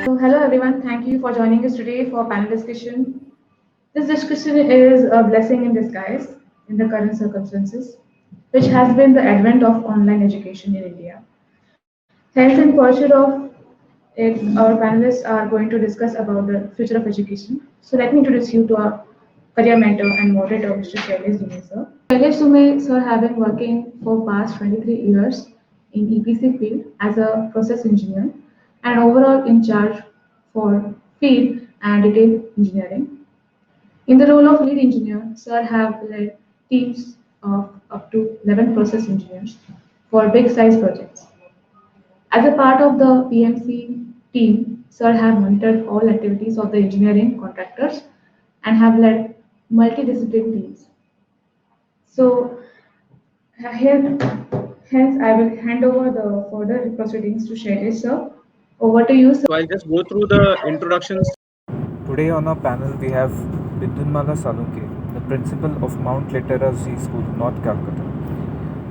So, hello everyone. Thank you for joining us today for panel discussion. This discussion is a blessing in disguise in the current circumstances, which has been the advent of online education in India. Hence, in pursuit of it, our panelists are going to discuss about the future of education. So, let me introduce you to our career mentor and moderator, Mr. Shailesh Dume, sir. Shailesh Dume, sir, have been working for past 23 years in EPC field as a process engineer and overall in charge for field and detail engineering. In the role of lead engineer, Sir have led teams of up to 11 process engineers for big size projects. As a part of the PMC team, Sir have monitored all activities of the engineering contractors and have led multidisciplinary teams. So here, hence I will hand over the further proceedings to Shailesh sir. Over to you, sir. So I'll just go through the introductions. Today on our panel we have Bidunmala Salunke, the principal of Mount Literacy School, North Calcutta.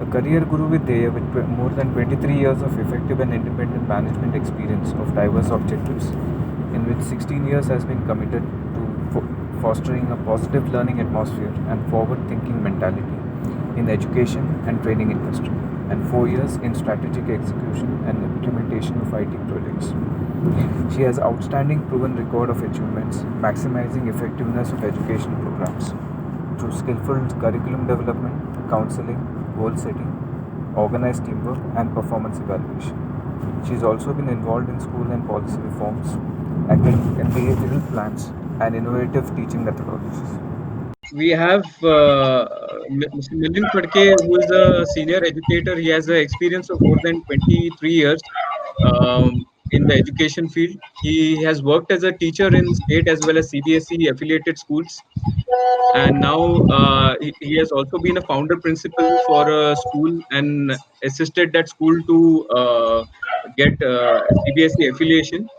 A career guru with Deya with more than 23 years of effective and independent management experience of diverse objectives, in which 16 years has been committed to fostering a positive learning atmosphere and forward-thinking mentality in education and training industry, and 4 years in strategic execution and implementation of IT projects. She has outstanding proven record of achievements, maximizing effectiveness of education programs through skillful curriculum development, counseling, goal setting, organized teamwork, and performance evaluation. She has also been involved in school and policy reforms, academic and behavioral plans, and innovative teaching methodologies. We have Mr. Milind Phadke, who is a senior educator. He has an experience of more than 23 years in the education field. He has worked as a teacher in state as well as CBSE affiliated schools. And now he has also been a founder principal for a school and assisted that school to get CBSE affiliation.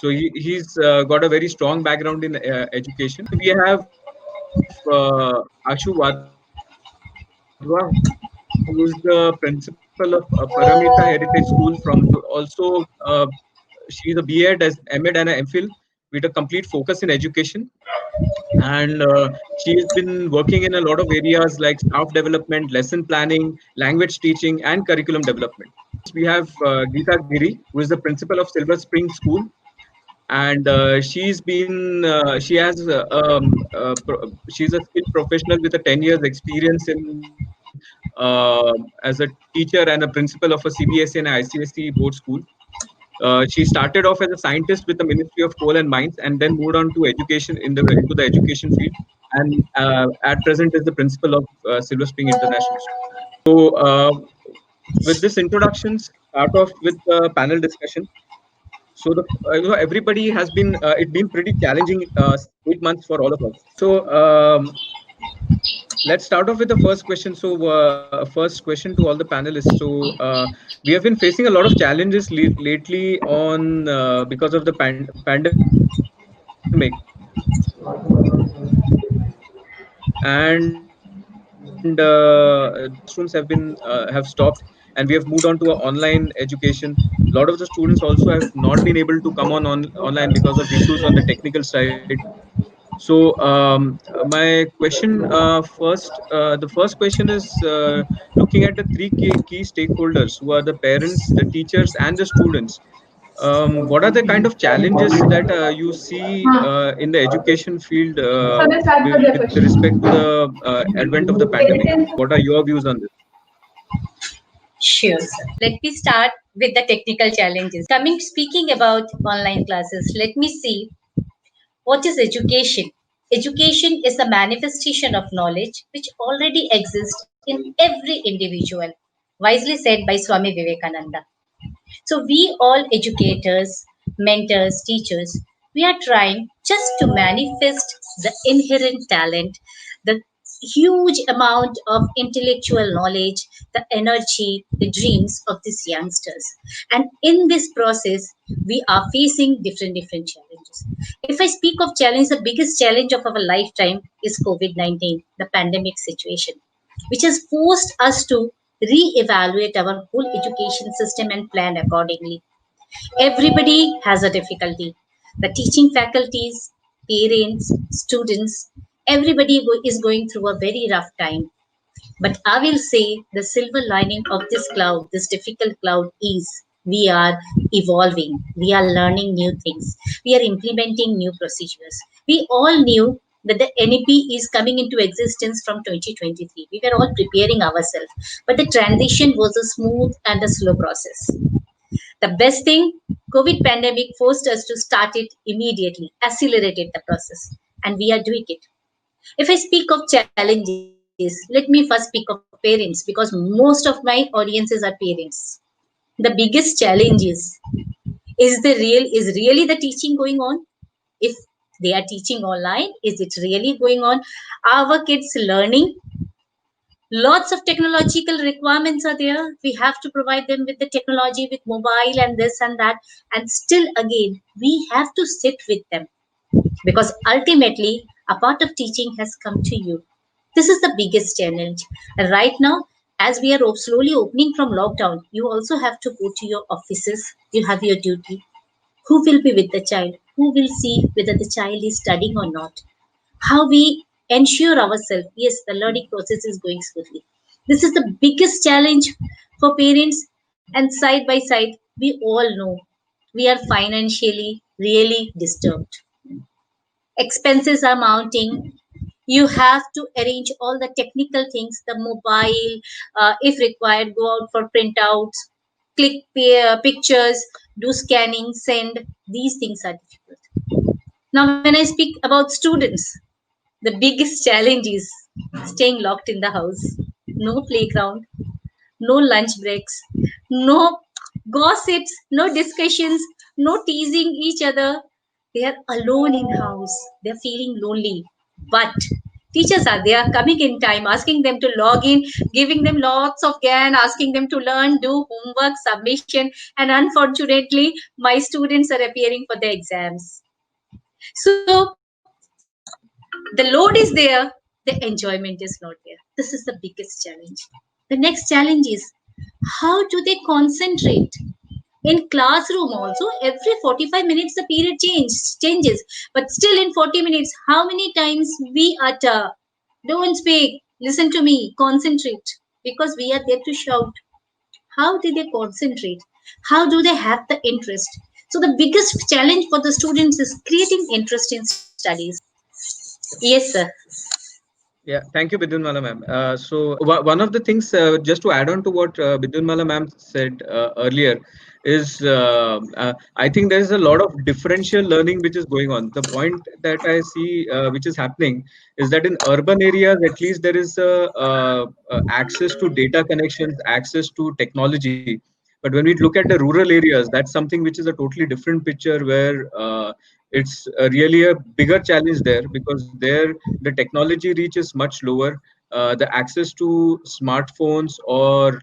So he's got a very strong background in education. We have Ashu Wadhwa, who is the principal of Paramita Heritage School from also she is a B.Ed as M.Ed and a M.Phil with a complete focus in education. And she has been working in a lot of areas like staff development, lesson planning, language teaching, and curriculum development. We have Geeta Giri, who is the principal of Silver Spring School, and she's a skilled professional with a 10 years experience in as a teacher and a principal of a CBSE and ICSE board school. She started off as a scientist with the Ministry of Coal and Mines, and then moved on to education into the education field, and at present is the principal of Silver Spring International School. So, with this introductions, start off with the panel discussion. So everybody has been it's been pretty challenging 8 months for all of us. So let's start off with the first question. So first question to all the panelists. So we have been facing a lot of challenges lately on because of the pandemic, and classrooms have stopped, and we have moved on to a online education. A lot of the students also have not been able to come online because of issues on the technical side. So my question the first question is looking at the three key stakeholders, who are the parents, the teachers, and the students. What are the kind of challenges that you see in the education field So let's start with with the respect to question. the advent of the pandemic? What are your views on this? Sure, sir. Let me start with the technical challenges. Speaking about online classes, let me see what is education. Education is a manifestation of knowledge which already exists in every individual, wisely said by Swami Vivekananda. So, we all educators, mentors, teachers, we are trying just to manifest the inherent talent, the huge amount of intellectual knowledge, the energy, the dreams of these youngsters. And in this process, we are facing different challenges. If I speak of challenge, the biggest challenge of our lifetime is COVID-19, the pandemic situation, which has forced us to re-evaluate our whole education system and plan accordingly. Everybody has a difficulty. The teaching faculties, parents, students, everybody is going through a very rough time. But I will say the silver lining of this cloud, this difficult cloud, is we are evolving, we are learning new things, we are implementing new procedures. We all knew that the NEP is coming into existence from 2023. We were all preparing ourselves, but the transition was a smooth and a slow process. The best thing, COVID pandemic forced us to start it immediately, accelerated the process, and we are doing it. If I speak of challenges, let me first speak of parents because most of my audiences are parents. The biggest challenge is really the teaching going on? If they are teaching online, is it really going on? Are our kids learning? Lots of technological requirements are there. We have to provide them with the technology, with mobile and this and that. And still again, we have to sit with them because ultimately a part of teaching has come to you. This is the biggest challenge. And right now, as we are slowly opening from lockdown, you also have to go to your offices. You have your duty. Who will be with the child? Who will see whether the child is studying or not? How we ensure ourselves, yes, the learning process is going smoothly. This is the biggest challenge for parents. And side by side, we all know we are financially really disturbed. Expenses are mounting. You have to arrange all the technical things, the mobile, if required, go out for printouts, click pictures, do scanning, send. These things are difficult. Now, when I speak about students, the biggest challenge is staying locked in the house. No playground, no lunch breaks, no gossips, no discussions, no teasing each other. They are alone in house. They are feeling lonely. But teachers are there coming in time, asking them to log in, giving them lots of GAN, asking them to learn, do homework, submission. And unfortunately, my students are appearing for the exams. So the load is there, the enjoyment is not there. This is the biggest challenge. The next challenge is how do they concentrate? In classroom also, every 45 minutes the period changes. But still in 40 minutes, how many times we utter, don't speak, listen to me, concentrate. Because we are there to shout. How do they concentrate? How do they have the interest? So the biggest challenge for the students is creating interest in studies. Yes, sir. Yeah, thank you, Bidunmala ma'am. One of the things, just to add on to what Bidunmala ma'am said earlier, is I think there is a lot of differential learning which is going on. The point that I see which is happening is that in urban areas, at least there is access to data connections, access to technology. But when we look at the rural areas, that's something which is a totally different picture where it's really a bigger challenge there because there the technology reach is much lower. The access to smartphones or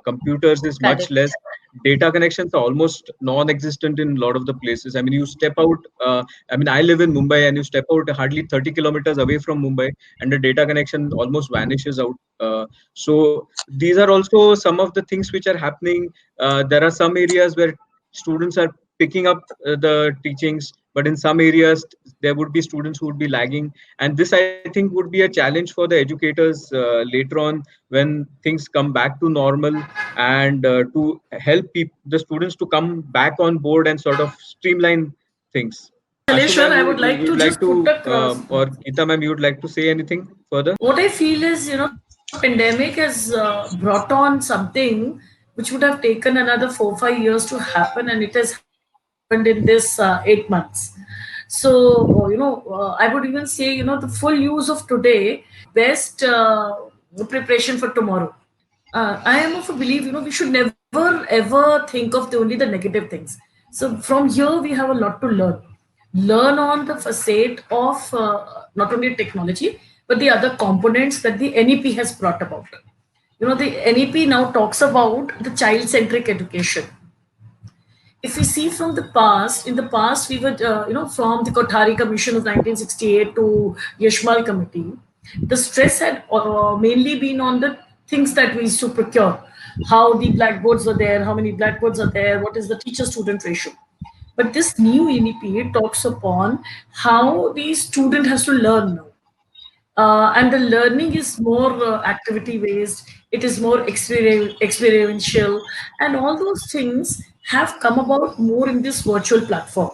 computers is Correct. much less. Data connections are almost non-existent in a lot of the places. I mean, you step out. I mean, I live in Mumbai, and you step out hardly 30 kilometers away from Mumbai, and the data connection almost vanishes out. So these are also some of the things which are happening. There are some areas where students are picking up the teachings, but in some areas there would be students who would be lagging, and this I think would be a challenge for the educators later on when things come back to normal, and to help the students to come back on board and sort of streamline things. Ashu Saleshwar, ma'am, I you, would you like would to like just put to across or Geeta ma'am, you would like to say anything further? what I feel is, pandemic has brought on something which would have taken another 4 5 years to happen, and it has happened in this 8 months. So, I would even say, the full use of today best preparation for tomorrow. I am of a belief, we should never ever think of only the negative things. So from here we have a lot to learn on the facade of not only technology but the other components that the NEP has brought about. The NEP now talks about the child centric education. If we see from the past, in the past we were, from the Kothari Commission of 1968 to Yashmal Committee, the stress had mainly been on the things that we used to procure. how the blackboards are there, how many blackboards are there, what is the teacher student ratio. But this new NEP talks upon how the student has to learn now. And the learning is more activity based, it is more experiential, and all those things have come about more in this virtual platform.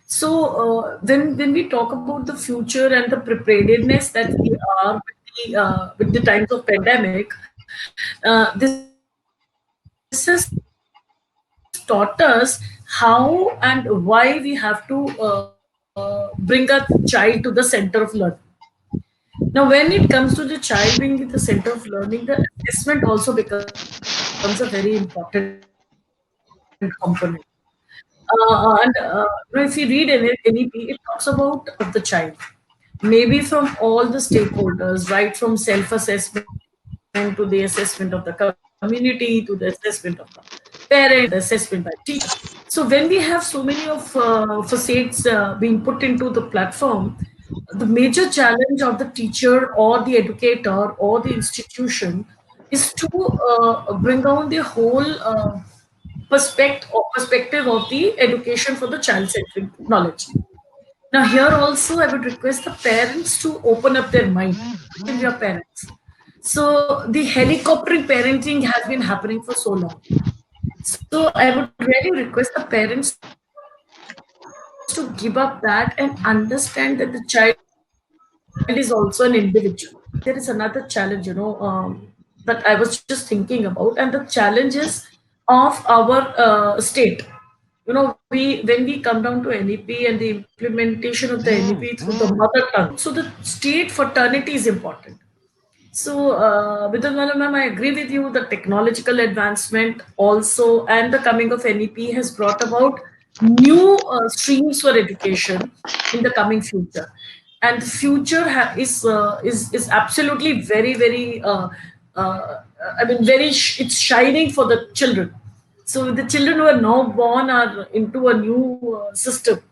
So when we talk about the future and the preparedness that we are with the times of pandemic, this has taught us how and why we have to bring a child to the center of learning. Now, when it comes to the child being at the center of learning, the assessment also becomes a very important component. And if you read NEP, it talks about the assessment of the child, maybe from all the stakeholders, right from self-assessment to the assessment of the community, to the assessment of the parent, to the assessment by teacher. So when we have so many of facades being put into the platform, the major challenge of the teacher or the educator or the institution is to bring down the whole perspective of the education for the child-centric knowledge. Now, here also, I would request the parents to open up their mind. Still, we are parents. So, the helicoptering parenting has been happening for so long. So, I would really request the parents to give up that and understand that the child is also an individual. There is another challenge, that I was just thinking about, and the challenges of our state. When we come down to NEP and the implementation of the NEP through the mother tongue, so the state fraternity is important. So, Vidal Ma'am, I agree with you. The technological advancement also and the coming of NEP has brought about new streams for education in the coming future, and the future is absolutely uh, it's shining for the children. So the children who are now born are into a new system,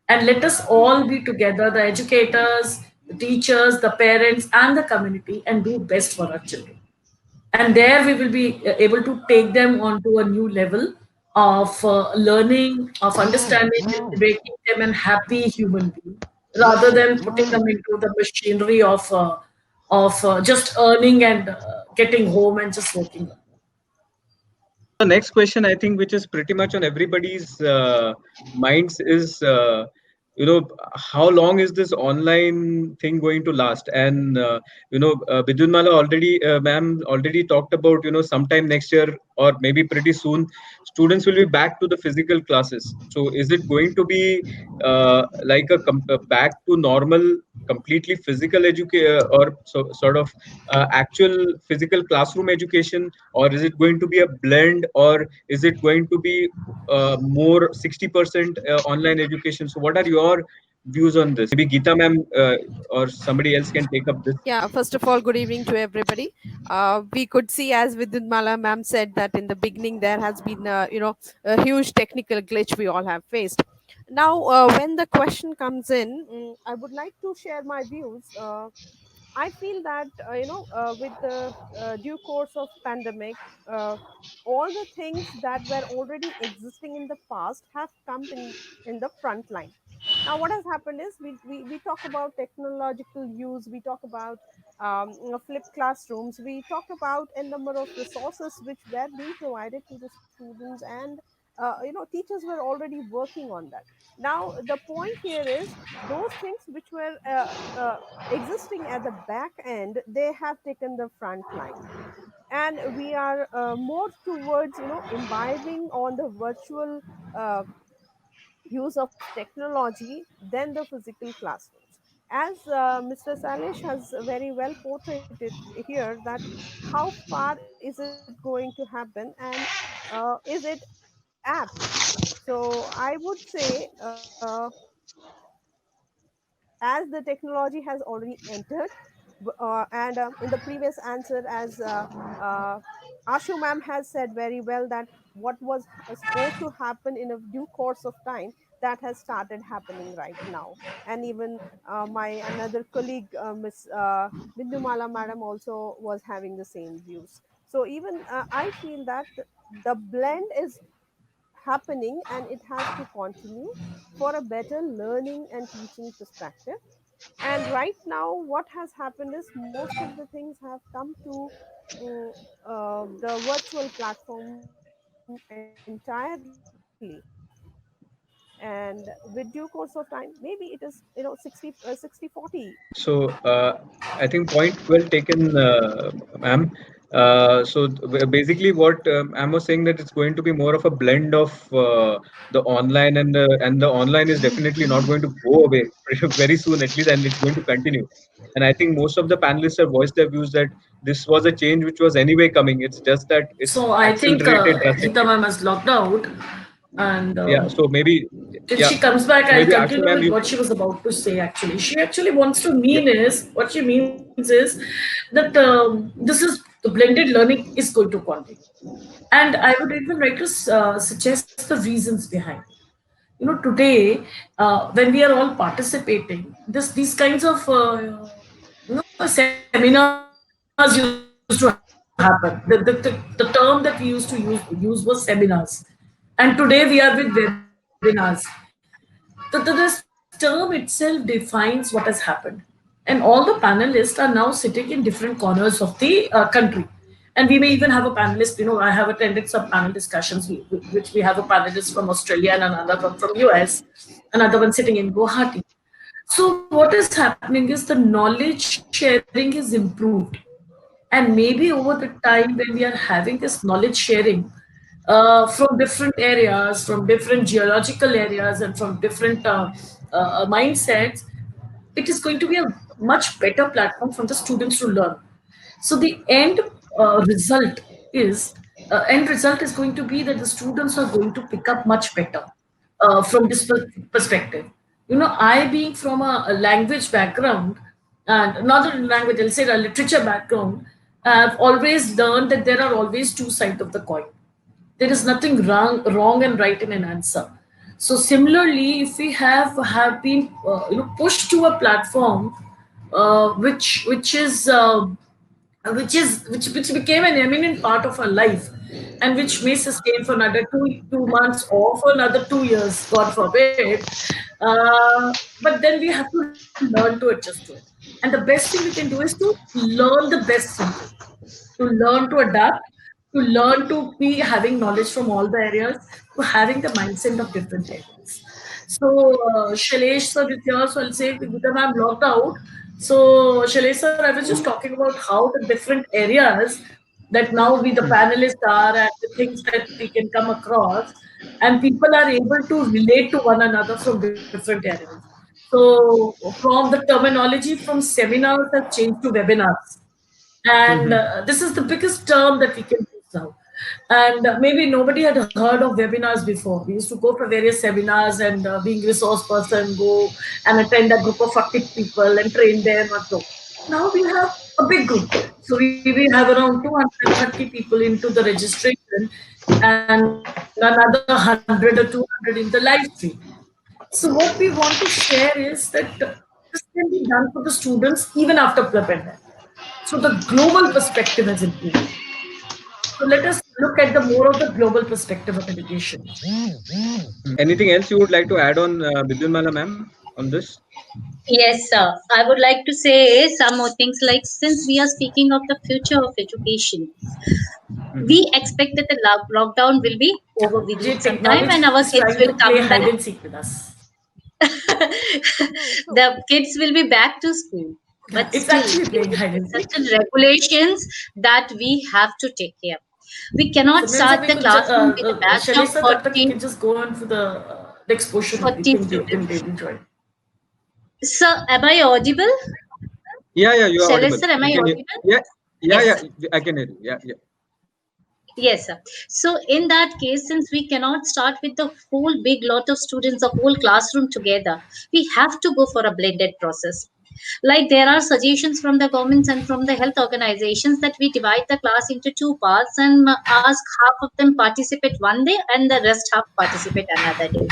and let us all be together, the educators, the teachers, the parents, and the community, and do best for our children. And there we will be able to take them onto a new level of learning, of understanding, and making them an happy human being, rather than putting them into the machinery of just earning and getting home and just working. The next question, I think, which is pretty much on everybody's minds, is how long is this online thing going to last? And Bidunmala already, ma'am, already talked about, sometime next year or maybe pretty soon, students will be back to the physical classes. So is it going to be like a back to normal, completely physical education, or sort of actual physical classroom education, or is it going to be a blend, or is it going to be more 60% online education? So what are your views on this? Maybe Geeta ma'am or somebody else can take up this. Yeah, first of all, good evening to everybody. We could see, as Vidunmala ma'am said, that in the beginning there has been, a huge technical glitch we all have faced. Now, when the question comes in, I would like to share my views. I feel that with the due course of pandemic, all the things that were already existing in the past have come in the front line. Now, what has happened is we talk about technological use, we talk about flipped classrooms, we talk about a number of resources which were being provided to the students, and teachers were already working on that. Now, the point here is those things which were existing at the back end, they have taken the front line, and we are more towards imbibing on the virtual uh, use of technology than the physical classrooms. As Mr. Salish has very well portrayed it here, that how far is it going to happen, and is it apt? So I would say, as the technology has already entered, and in the previous answer, as Ashu ma'am has said very well, that what was supposed to happen in a due course of time, that has started happening right now. And even my another colleague, Miss Bindumala madam, also was having the same views. So even I feel that the blend is happening and it has to continue for a better learning and teaching perspective. And right now what has happened is most of the things have come to mm, the virtual platform entirely, and with due course of time maybe it is 60-40. So I think point well taken, ma'am. Basically, what ma'am was saying, that it's going to be more of a blend of the online, and the online is definitely not going to go away very soon, at least, and it's going to continue. And I think most of the panelists have voiced their views that this was a change which was anyway coming. It's just that it's So I think accelerated Geeta drastically. ma'am has logged out, and Yeah. So maybe, till yeah. she comes back, So I'll maybe Akshay continue ma'am, with you. what she was about to say. Actually, she actually wants to Yeah. mean is what she means is that this is the blended learning is going to continue, and I would even like to suggest the reasons behind. Today, when we are all participating, these kinds of seminars used to happen. The term that we used to use was seminars, and today we are with webinars. This term itself defines what has happened. And all the panelists are now sitting in different corners of the country. And we may even have a panelist. I have attended some panel discussions, which we have a panelist from Australia and another one from US, another one sitting in Guwahati. So what is happening is the knowledge sharing is improved. And maybe over the time when we are having this knowledge sharing from different areas, from different geological areas, and from different mindsets, it is going to be a much better platform for the students to learn. So the result is end result is going to be that the students are going to pick up much better from this perspective. I being from a language background, and not a language, I'll say a literature background, I've always learned that there are always two sides of the coin. There is nothing wrong and right in an answer. So similarly, if we have been pushed to a platform which became an eminent part of our life, and which may sustain for another two months or for another 2 years, God forbid. But then we have to learn to adjust to it. And the best thing we can do is to learn the best from it, to learn to adapt, to learn to be having knowledge from all the areas, to having the mindset of different areas. So, Shailesh sir is here, so I'll say Gita ma'am logged out. So, Shailesh sir, I was just talking about how the different areas that now we, the panelists, are, and the things that we can come across, and people are able to relate to one another from different areas. So, from the terminology from seminars have changed to webinars, and this is the biggest term that we can use now. And maybe nobody had heard of webinars before. We used to go for various seminars, and being resource person, go and attend a group of 40 people and train them or so. Now we have a big group. So we have around 230 people into the registration, and another 100 or 200 in the live stream. So what we want to share is that this can be done for the students even after the pandemic. So the global perspective has improved. So let us look at the more of the global perspective of education. Anything else you would like to add on, Vidyunmala ma'am, on this? Yes, sir. I would like to say some more things, like since we are speaking of the future of education, we expect that the lockdown will be over within Technology some time and is our trying kids to will play come hide back. and seek with us. No, The so kids will be back to school. But It's still, actually there playing will hide be and seek. certain regulations that we have to take care. We So, cannot means that start we the could, classroom with a batch Shailesh of sir, तब तक you 40, can just go on for the next portion. We 40 think till students. they join. Sir, am I audible? Yeah, yeah, you are Shailesh audible. sir, am We I can hear. audible? Yeah, yeah, Yes. yeah. I can hear you. Yeah, yeah. Yes, sir. So in that case, since we cannot start with the whole big lot of students, a whole classroom together, we have to go for a blended process. Like there are suggestions from the governments and from the health organizations that we divide the class into two parts and ask half of them participate one day and the rest half participate another day.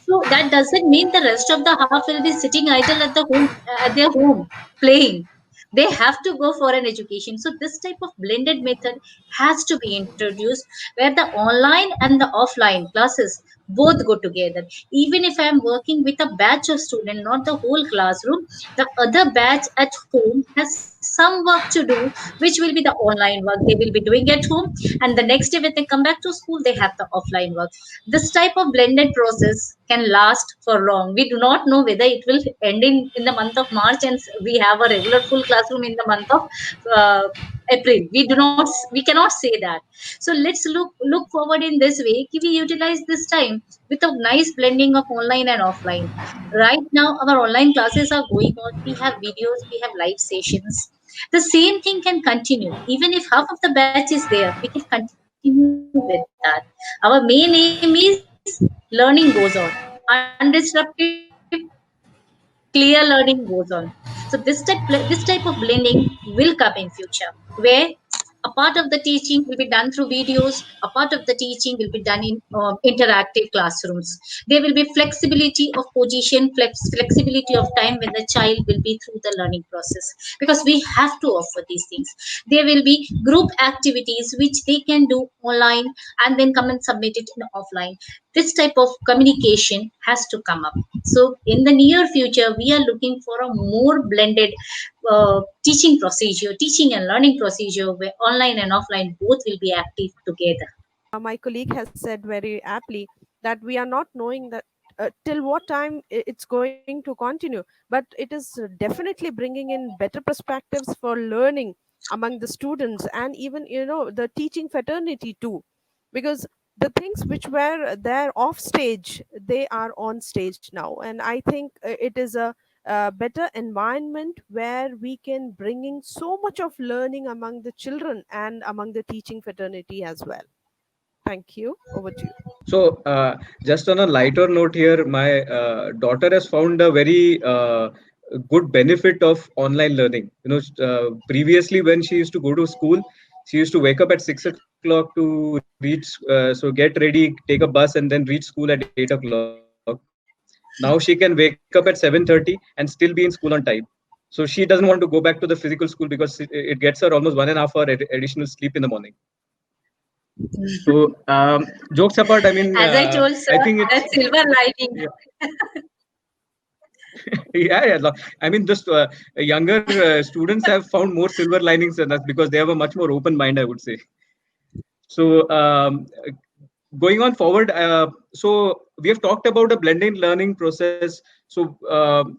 So that doesn't mean the rest of the half will be sitting idle at the home at their home playing. They have to go for an education. So this type of blended method has to be introduced, where the online and the offline classes both go together. Even if I am working with a batch of students, not the whole classroom, the other batch at home has some work to do, which will be the online work they will be doing at home, and the next day when they come back to school they have the offline work. This type of blended process can last for long. We do not know whether it will end in the month of March and we have a regular full classroom in the month of uh, April. We cannot say that. So let's look forward in this way. Can we utilize this time with a nice blending of online and offline? Right now our online classes are going on. We have videos, we have live sessions. The same thing can continue. Even if half of the batch is there, we can continue with that. Our main aim is learning goes on, undisruptive, clear learning goes on. So this type of blending will come in future, where a part of the teaching will be done through videos, a part of the teaching will be done in interactive classrooms. There will be flexibility of position, flexibility of time when the child will be through the learning process, because we have to offer these things. There will be group activities which they can do online and then come and submit it in offline. This type of communication has to come up. So in the near future we are looking for a more blended teaching procedure, teaching and learning procedure, where online and offline both will be active together. My colleague has said very aptly that we are not knowing that till what time it's going to continue, but it is definitely bringing in better perspectives for learning among the students, and even the teaching fraternity too, because the things which were there off stage, they are on stage now. And I think it is a better environment where we can bring in so much of learning among the children and among the teaching fraternity as well. Thank you. Over to you. So, just on a lighter note here, my daughter has found a very good benefit of online learning. Previously when she used to go to school, she used to wake up at 6 o'clock to reach, so get ready, take a bus, and then reach school at 8 o'clock. Now she can wake up at 7:30 and still be in school on time. So she doesn't want to go back to the physical school because it gets her almost 1.5 hour additional sleep in the morning. So, jokes apart, I mean, As I told I sir, think it's that's silver lining. yeah, yeah, yeah. I mean, just younger students have found more silver linings than us because they have a much more open mind, I would say. So, going on forward, so we have talked about a blended learning process. So,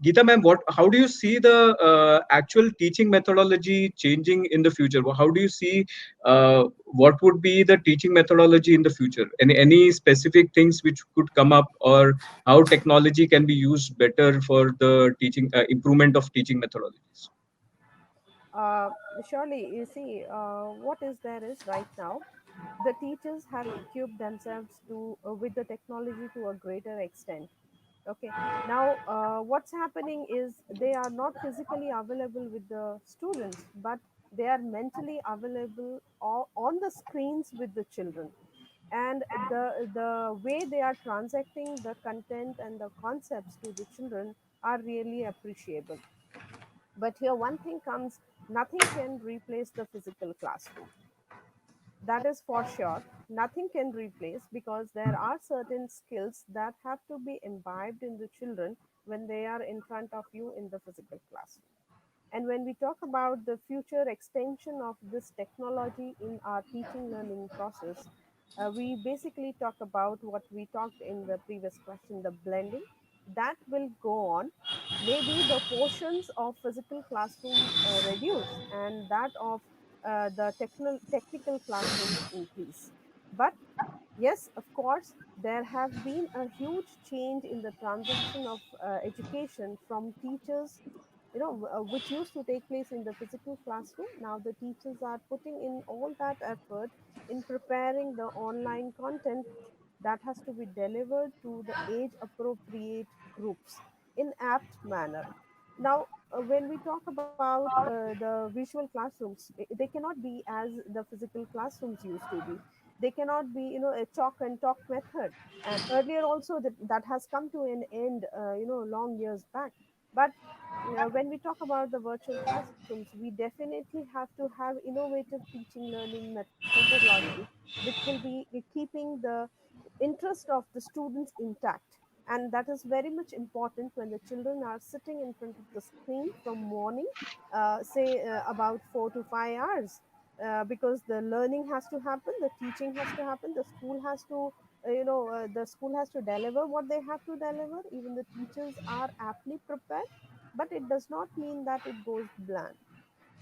Geeta ma'am, how do you see the actual teaching methodology changing in the future? How do you see what would be the teaching methodology in the future? Any specific things which could come up, or how technology can be used better for the teaching improvement of teaching methodologies? Uh, Surely, you see, what is there is right now, the teachers have equipped themselves to with the technology to a greater extent. Okay, now what's happening is they are not physically available with the students, but they are mentally available on the screens with the children. And the way they are transacting the content and the concepts to the children are really appreciable. But here one thing comes, nothing can replace the physical classroom. That is for sure. Nothing can replace, because there are certain skills that have to be imbibed in the children when they are in front of you in the physical classroom. And when we talk about the future extension of this technology in our teaching learning process, we basically talk about what we talked in the previous question, the blending. That will go on. Maybe the portions of physical classroom reduce, and that of the technical classrooms increase. But yes, of course, there have been a huge change in the transaction of education from teachers, which used to take place in the physical classroom. Now the teachers are putting in all that effort in preparing the online content that has to be delivered to the age appropriate groups in apt manner. Now, when we talk about the visual classrooms, they cannot be as the physical classrooms used to be. They cannot be, a chalk and talk method. And earlier also that has come to an end, long years back. But when we talk about the virtual classrooms, we definitely have to have innovative teaching learning methodologies, which will be keeping the interest of the students intact. And that is very much important when the children are sitting in front of the screen from morning, say about 4 to 5 hours, because the learning has to happen, the teaching has to happen, the school has to, the school has to deliver what they have to deliver. Even the teachers are aptly prepared, but it does not mean that it goes bland.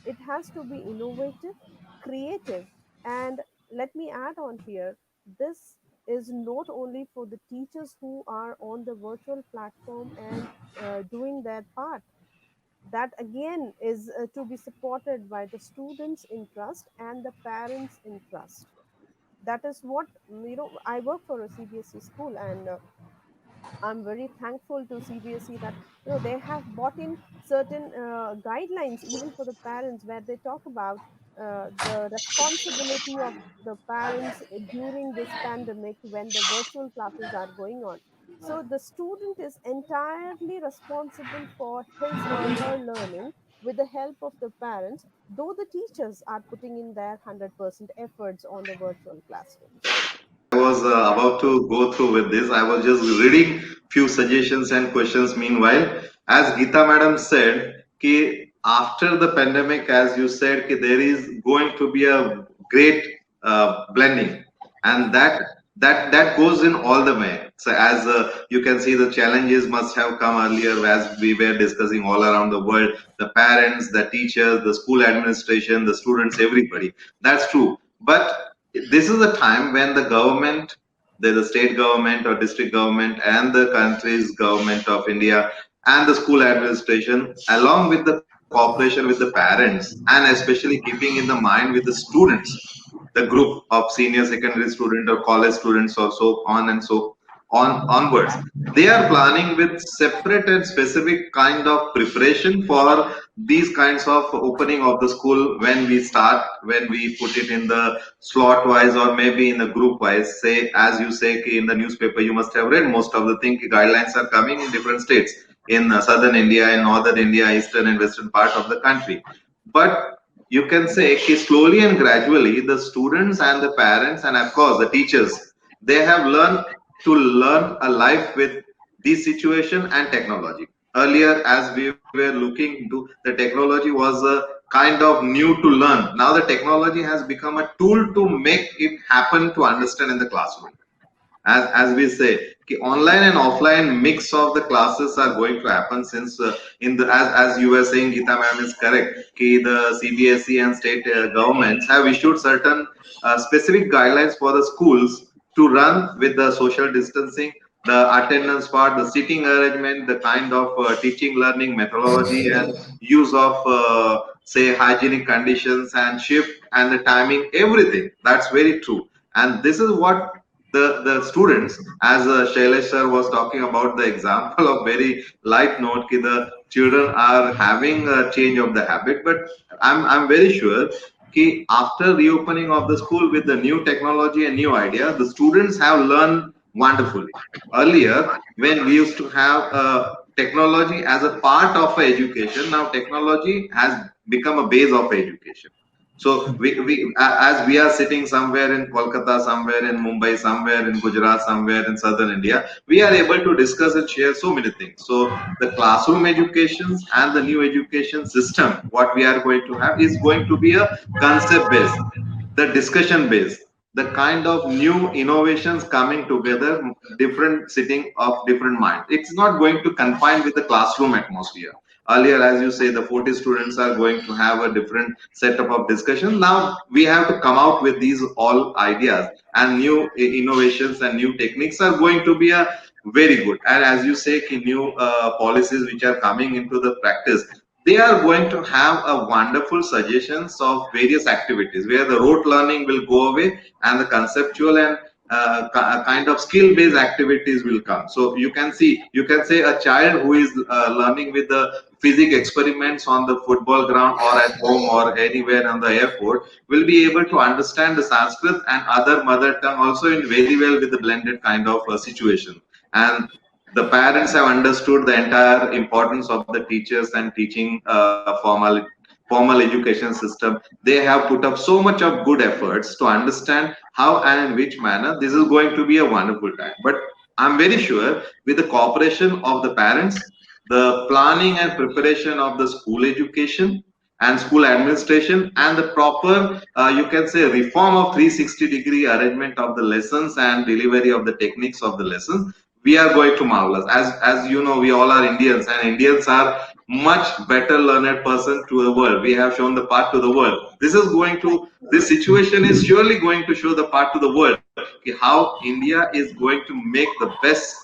It has to be innovative, creative, and let me add on here, this is not only for the teachers who are on the virtual platform and doing their part. That again is to be supported by the students' interest and the parents' interest. That is what, I work for a CBSE school, and I'm very thankful to CBSE that they have brought in certain guidelines even for the parents, where they talk about the responsibility of the parents during this pandemic when the virtual classes are going on. So the student is entirely responsible for his or her learning with the help of the parents, though the teachers are putting in their 100% efforts on the virtual classrooms. I was about to go through with this. I was just reading few suggestions and questions. Meanwhile, as Geeta Madam said, कि after the pandemic, as you said, कि there is going to be a great blending, and that goes in all the way. So as you can see, the challenges must have come earlier, as we were discussing all around the world. The parents, the teachers, the school administration, the students, everybody. That's true, but this is a time when the government, the state government or district government, and the country's government of India and the school administration, along with the cooperation with the parents, and especially keeping in the mind with the students, the group of senior secondary student or college students or so on and so on onwards, they are planning with separate and specific kind of preparation for these kinds of opening of the school. When we start, when we put it in the slot wise or maybe in the group wise, say as you say in the newspaper, you must have read most of the thing, guidelines are coming in different states, in southern India, in northern India, eastern and western part of the country. But you can say slowly and gradually the students and the parents and of course the teachers, they have learned to learn a life with this situation and technology. Earlier, as we were looking into, the technology was a kind of new to learn. Now the technology has become a tool to make it happen to understand in the classroom. As we say, online and offline mix of the classes are going to happen, since in the as you were saying, Geeta ma'am is correct, the CBSE and state governments have issued certain specific guidelines for the schools to run with the social distancing, the attendance part, the sitting arrangement, the kind of teaching learning methodology, and use of say hygienic conditions and shift and the timing, everything. That's very true. And this is what the students, as Shailesh sir was talking about the example of very light note, the children are having a change of the habit. But I'm very sure after reopening of the school with the new technology and new idea, the students have learned wonderfully. Earlier, when we used to have technology as a part of education, now technology has become a base of education. So as we are sitting somewhere in Kolkata, somewhere in Mumbai, somewhere in Gujarat, somewhere in southern India, we are able to discuss and share so many things. So the classroom educations and the new education system, what we are going to have is going to be a concept based, the discussion based, the kind of new innovations coming together, different sitting of different minds. It's not going to confine with the classroom atmosphere. Earlier, as you say, the 40 students are going to have a different setup of discussion. Now we have to come out with these all ideas, and new innovations and new techniques are going to be a very good. And as you say, new policies which are coming into the practice, they are going to have a wonderful suggestions of various activities where the rote learning will go away and the conceptual and kind of skill based activities will come. So you can say a child who is learning with the physics experiments on the football ground or at home or anywhere on the airport will be able to understand the Sanskrit and other mother tongue also in very well with the blended kind of situation. And The parents have understood the entire importance of the teachers and teaching formal education system. They have put up so much of good efforts to understand how and in which manner this is going to be a wonderful time. But I'm very sure with the cooperation of the parents, the planning and preparation of the school education and school administration, and the proper you can say reform of 360-degree arrangement of the lessons and delivery of the techniques of the lessons, we are going to marvelous. As you know, we all are Indians, and Indians are much better learned person to the world. We have shown the path to the world. This situation is surely going to show the path to the world, how India is going to make the best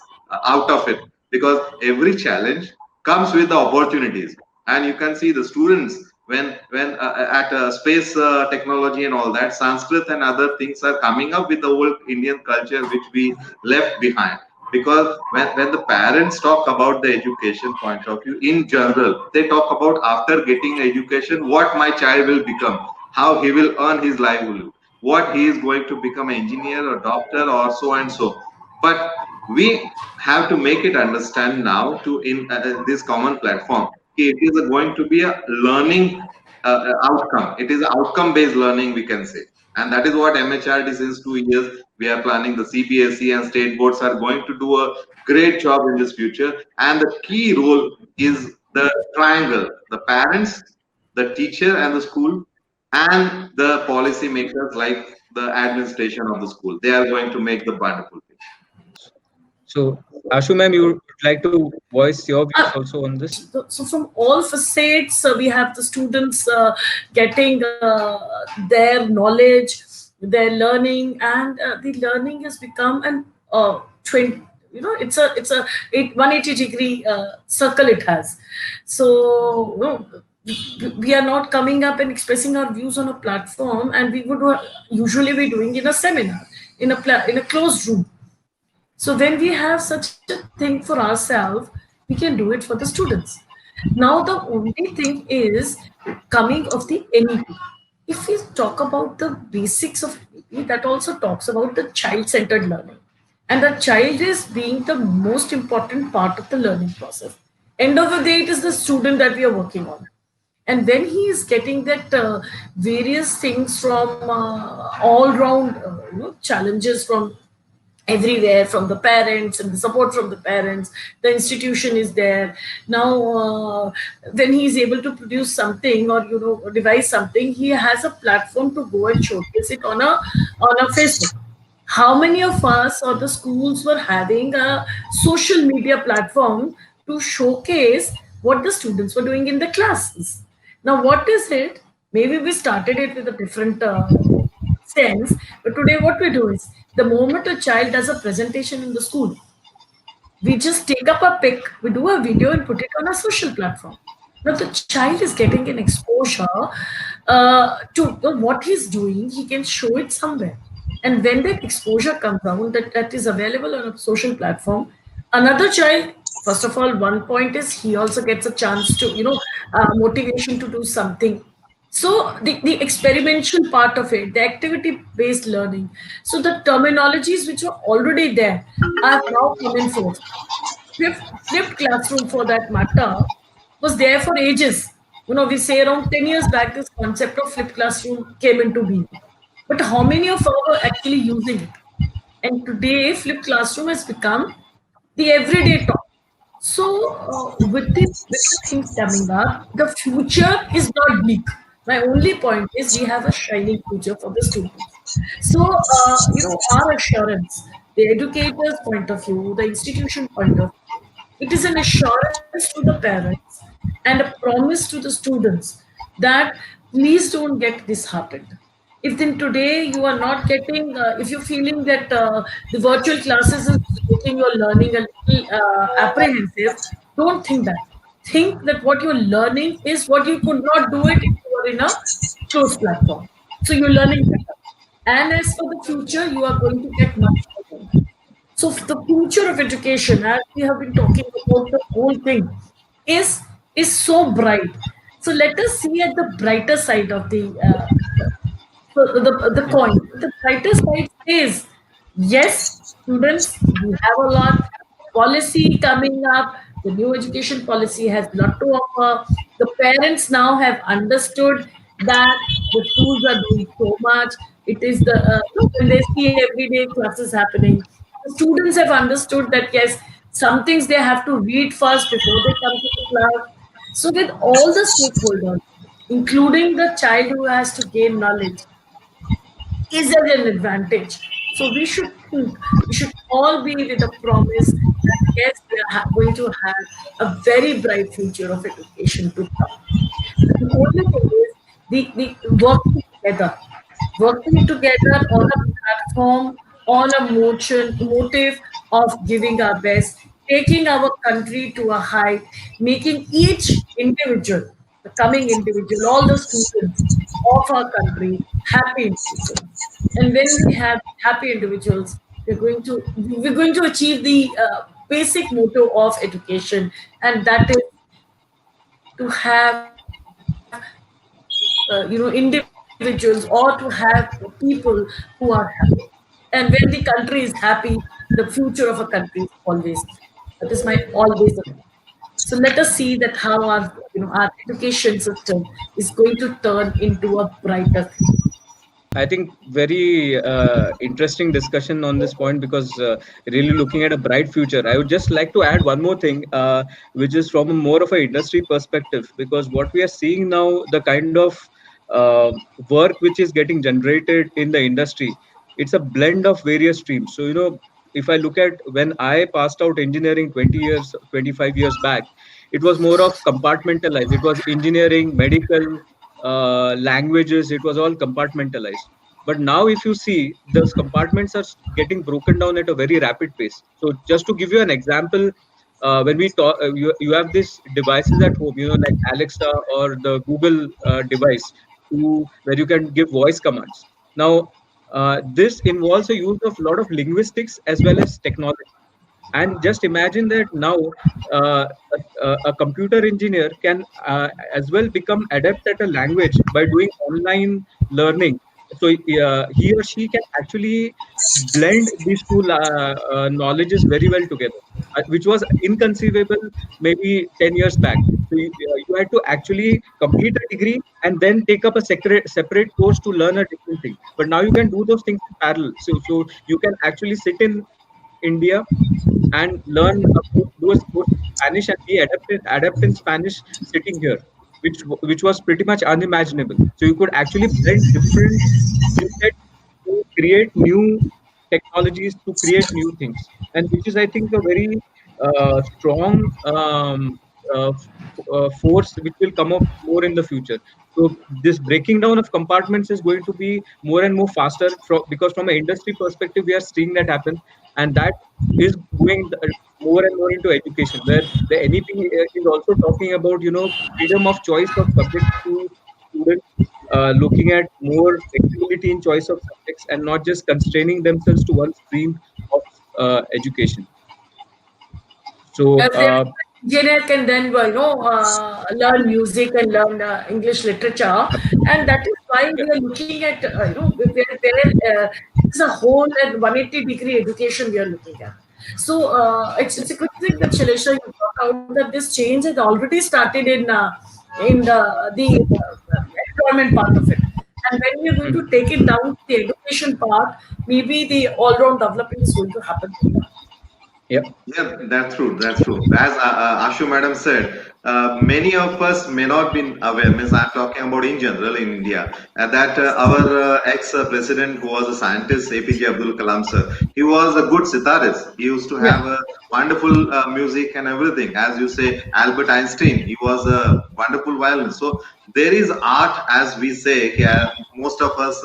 out of it, because every challenge comes with the opportunities. And you can see the students when at space technology and all that, Sanskrit and other things are coming up with the old Indian culture which we left behind. Because when the parents talk about the education point of view in general, they talk about after getting education what my child will become, how he will earn his livelihood, what he is going to become, an engineer or doctor or so and so. But we have to make it understand now to in this common platform, it is going to be a learning outcome. It is outcome based learning, we can say. And that is what MHRD since 2 years we are planning. The CBSE and state boards are going to do a great job in this future. And the key role is the triangle: the parents, the teacher and the school, and the policy makers like the administration of the school. They are going to make the wonderful thing. So, Ashu ma'am, you would like to voice your views also on this? So from all facets, we have the students getting their knowledge, their learning, and the learning has become an 20. It's a 180-degree circle it has. So we are not coming up and expressing our views on a platform, and we would usually be doing in a seminar, in a closed room. So when we have such a thing for ourselves, we can do it for the students. Now the only thing is coming of the NEP. If we talk about the basics of NEP, that also talks about the child-centered learning. And the child is being the most important part of the learning process. End of the day, it is the student that we are working on. And when he is getting that various things from all-round challenges from everywhere, from the parents and the support from the parents, the institution is there. Now when he is able to produce something or devise something, he has a platform to go and showcase it on a Facebook. How many of us or the schools were having a social media platform to showcase what the students were doing in the classes? Now what is it? Maybe we started it with a different sense, but today what we do is, the moment a child does a presentation in the school, we just take up a pic, we do a video and put it on a social platform. Now the child is getting an exposure to what he's doing. He can show it somewhere. And when that exposure comes down, that is available on a social platform, another child, first of all, one point is he also gets a chance to, motivation to do something. So the experimental part of it, the activity-based learning. So the terminologies which are already there are now coming forth. Flipped classroom, for that matter, was there for ages. We say around 10 years back, this concept of flipped classroom came into being. But how many of us are actually using it? And today, flipped classroom has become the everyday talk. So with the things coming up, the future is not bleak. My only point is we have a shining future for the students. So, our assurance, the educator's point of view, the institution point of view, it is an assurance to the parents and a promise to the students that please don't get disheartened. If then today you are not getting, if you're feeling that the virtual classes is making your learning a little apprehensive, don't think that. Think that what you're learning is what you could not do it if you were in a closed platform. So you're learning better. And as for the future, you are going to get much better. So the future of education, as we have been talking about the whole thing, is so bright. So let us see at the brighter side of the coin. The brighter side is, yes, students, we have a lot policy coming up. The new education policy has a lot to offer. The parents now have understood that the schools are doing so much. It is the when they see everyday classes happening, the students have understood that yes, some things they have to read first before they come to the class. So with all the stakeholders, including the child who has to gain knowledge, is there an advantage? So we should think, we should all be with the promise that yes, we are going to have a very bright future of education to come. The only thing is the working together on a platform, on a motive of giving our best, taking our country to a height, making each individual, the coming individual, all the students of our country happy individuals. And when we have happy individuals, we're going to achieve the basic motto of education, and that is to have individuals, or to have people who are happy. And when the country is happy, the future of a country is always happy. That is my always opinion. So let us see that how our education system is going to turn into a brighter future. I think very interesting discussion on this point, because really looking at a bright future. I would just like to add one more thing, which is from a more of an industry perspective, because what we are seeing now, the kind of uh, work which is getting generated in the industry, it's a blend of various streams. So, if I look at when I passed out engineering 20 years, 25 years back, it was more of compartmentalized. It was engineering, medical, languages, it was all compartmentalized. But now if you see, those compartments are getting broken down at a very rapid pace. So just to give you an example, when we talk, you have these devices at home, like Alexa or the Google device, where you can give voice commands. Now this involves a use of a lot of linguistics as well as technology. And just imagine that now a computer engineer can as well become adept at a language by doing online learning. So he or she can actually blend these two knowledges very well together, which was inconceivable maybe 10 years back. So you had to actually complete a degree and then take up a separate course to learn a different thing. But now you can do those things in parallel. So you can actually sit in India and learn do a course in Spanish and be adapt in Spanish sitting here, which was pretty much unimaginable. So you could actually blend different skill sets to create new technologies, to create new things, and which is, I think, a very strong force which will come up more in the future. So this breaking down of compartments is going to be more and more faster, because from an industry perspective, we are seeing that happen, and that is going more and more into education, where the NEP is also talking about freedom of choice of subjects to students, looking at more flexibility in choice of subjects and not just constraining themselves to one stream of education. So Engineer can then learn music and learn English literature, and that is why we are looking at it's a whole and 180-degree education we are looking at. So it's a good thing that Shalesha, you brought out that this change has already started in the employment part of it. And when we are going to take it down to the education part, maybe the all-round development is going to happen. yeah. Yeah, that's true. That's true. As Ashu madam said, many of us may not be aware. Means I'm talking about in general in India, that our ex-president, who was a scientist, APJ Abdul Kalam sir, he was a good sitarist. He used to have a wonderful music and everything. As you say, Albert Einstein, he was a wonderful violinist. So there is art, as we say. Yeah, most of us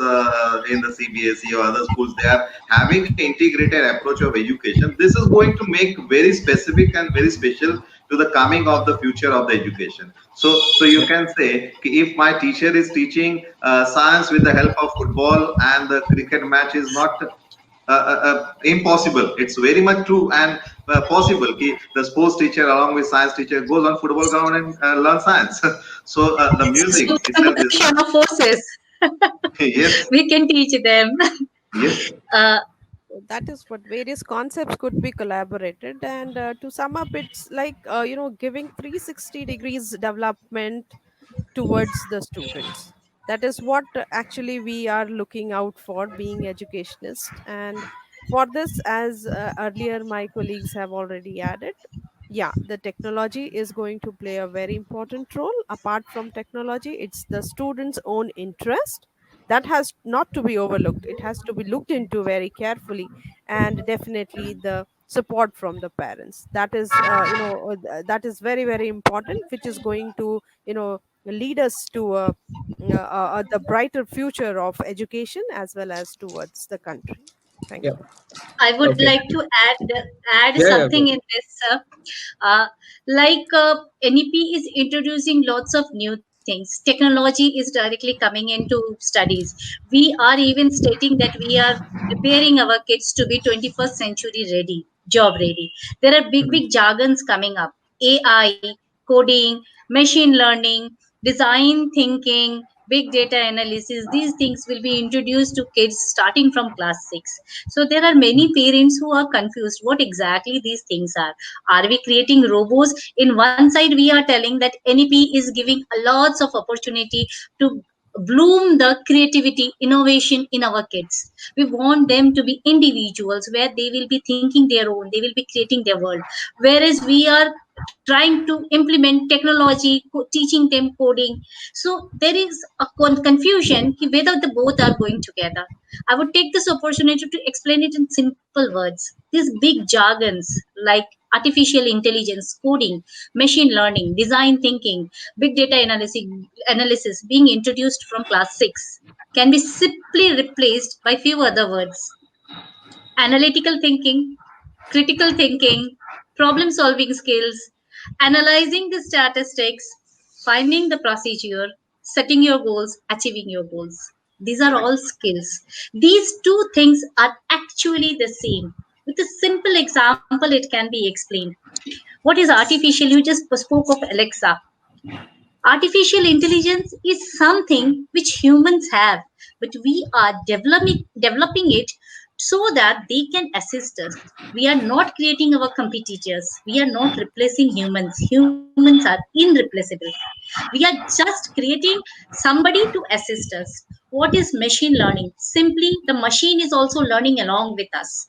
in the CBSE or other schools, they are having an integrated approach of education. This is going to make very specific and very special to the coming of the future of the education. So you can say, if my teacher is teaching science with the help of football, and the cricket match is not impossible. It's very much true and possible. The sports teacher along with science teacher goes on football ground and learn science. So the music So itself is competition of forces. yes, We can teach them. yes. Uh, that is what various concepts could be collaborated. And to sum up, it's like, giving 360 degrees development towards the students. That is what actually we are looking out for, being educationists. And for this, as earlier my colleagues have already added, yeah, the technology is going to play a very important role. Apart from technology, it's the students own interest that has not to be overlooked. It has to be looked into very carefully. And definitely the support from the parents, that is that is very very important, which is going to lead us to the brighter future of education as well as towards the country. Thank Yeah. you. I would Okay. like to add Yeah. Yeah. something in this. NEP is introducing lots of new things. Technology is directly coming into studies. We are even stating that we are preparing our kids to be 21st century ready, job ready. There are big, Mhm. big jargons coming up: AI, coding, machine learning, design thinking, big data analysis. These things will be introduced to kids starting from class 6. So there are many parents who are confused what exactly these things are. Are we creating robots? In one side, we are telling that NEP is giving lots of opportunity to bloom the creativity, innovation in our kids. We want them to be individuals where they will be thinking their own, they will be creating their world. Whereas we are trying to implement technology, teaching them coding. So there is a confusion whether the both are going together. I would take this opportunity to explain it in simple words. These big jargons like artificial intelligence, coding, machine learning, design thinking, big data analysis being introduced from class 6 can be simply replaced by few other words: analytical thinking, critical thinking, problem solving skills, analyzing the statistics, finding the procedure, setting your goals, achieving your goals. These are all skills. These two things are actually the same. With a simple example, it can be explained. What is artificial? You just spoke of Alexa. Artificial intelligence is something which humans have, but we are developing it so that they can assist us. We are not creating our competitors. We are not replacing humans. Humans are irreplaceable. We are just creating somebody to assist us. What is machine learning? Simply, the machine is also learning along with us.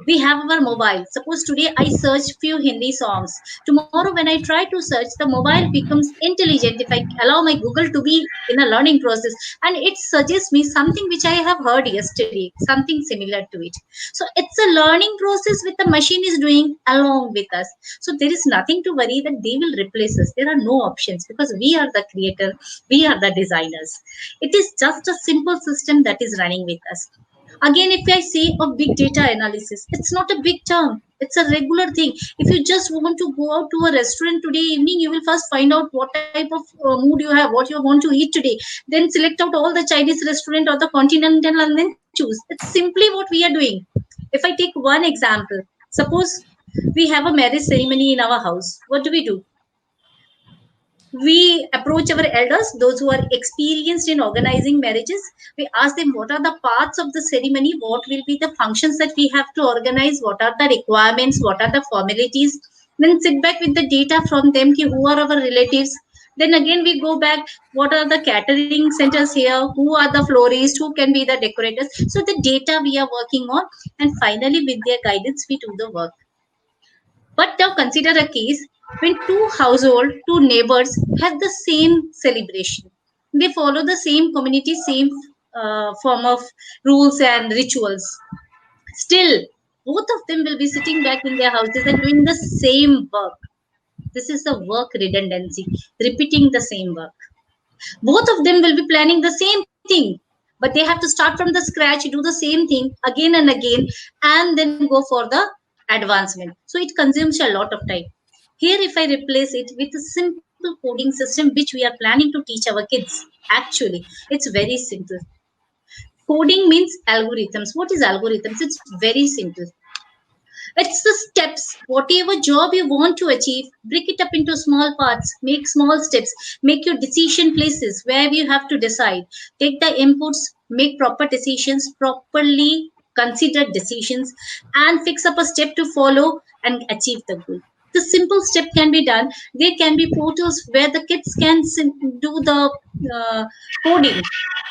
We have our mobile. Suppose today I search few Hindi songs. Tomorrow when I try to search, the mobile becomes intelligent if I allow my Google to be in a learning process, and it suggests me something which I have heard yesterday, something similar to it. So it's a learning process which the machine is doing along with us. So there is nothing to worry that they will replace us. There are no options because we are the creator, we are the designers. It is just a simple system that is running with us. Again, if I say of big data analysis, it's not a big term, it's a regular thing. If you just want to go out to a restaurant today evening, you will first find out what type of mood you have, what you want to eat today, then select out all the Chinese restaurant or the continental and then choose. It's simply what we are doing. If I take one example, suppose we have a marriage ceremony in our house, what do? We approach our elders, those who are experienced in organizing marriages. We ask them what are the parts of the ceremony, what will be the functions that we have to organize, what are the requirements, what are the formalities. Then sit back with the data from them, who are our relatives. Then again we go back, what are the catering centers here, who are the florists, who can be the decorators. So the data we are working on, and finally with their guidance we do the work. But now consider a case when two household, two neighbors have the same celebration. They follow the same community, same form of rules and rituals. Still, both of them will be sitting back in their houses and doing the same work. This is the work redundancy, repeating the same work. Both of them will be planning the same thing, but they have to start from the scratch, do the same thing again and again, and then go for the advancement. So it consumes a lot of time. Here if I replace it with a simple coding system which we are planning to teach our kids, actually it's very simple. Coding means algorithms. What is algorithms? It's very simple. It's the steps. Whatever job you want to achieve, break it up into small parts, make small steps, make your decision places where you have to decide. Take the inputs, make proper decisions, properly considered decisions, and fix up a step to follow and achieve the goal. The simple step can be done. There can be portals where the kids can do the coding.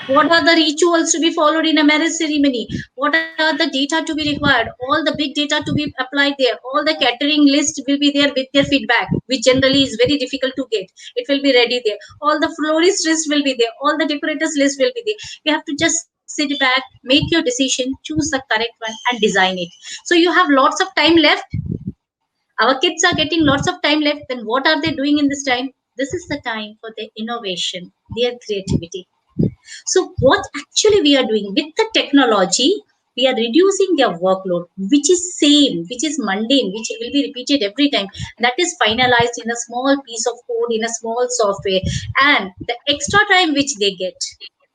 What are the rituals to be followed in a marriage ceremony? What are the data to be required? All the big data to be applied there. All the catering list will be there with their feedback, which generally is very difficult to get. It will be ready there. All the florist list will be there. All the decorators list will be there. You have to just sit back, make your decision, choose the correct one, and design it. So you have lots of time left. Our kids are getting lots of time left. Then what are they doing in this time? This is the time for their innovation, their creativity. So what actually we are doing with the technology, we are reducing their workload, which is same, which is mundane, which will be repeated every time. That is finalized in a small piece of code, in a small software. And the extra time which they get,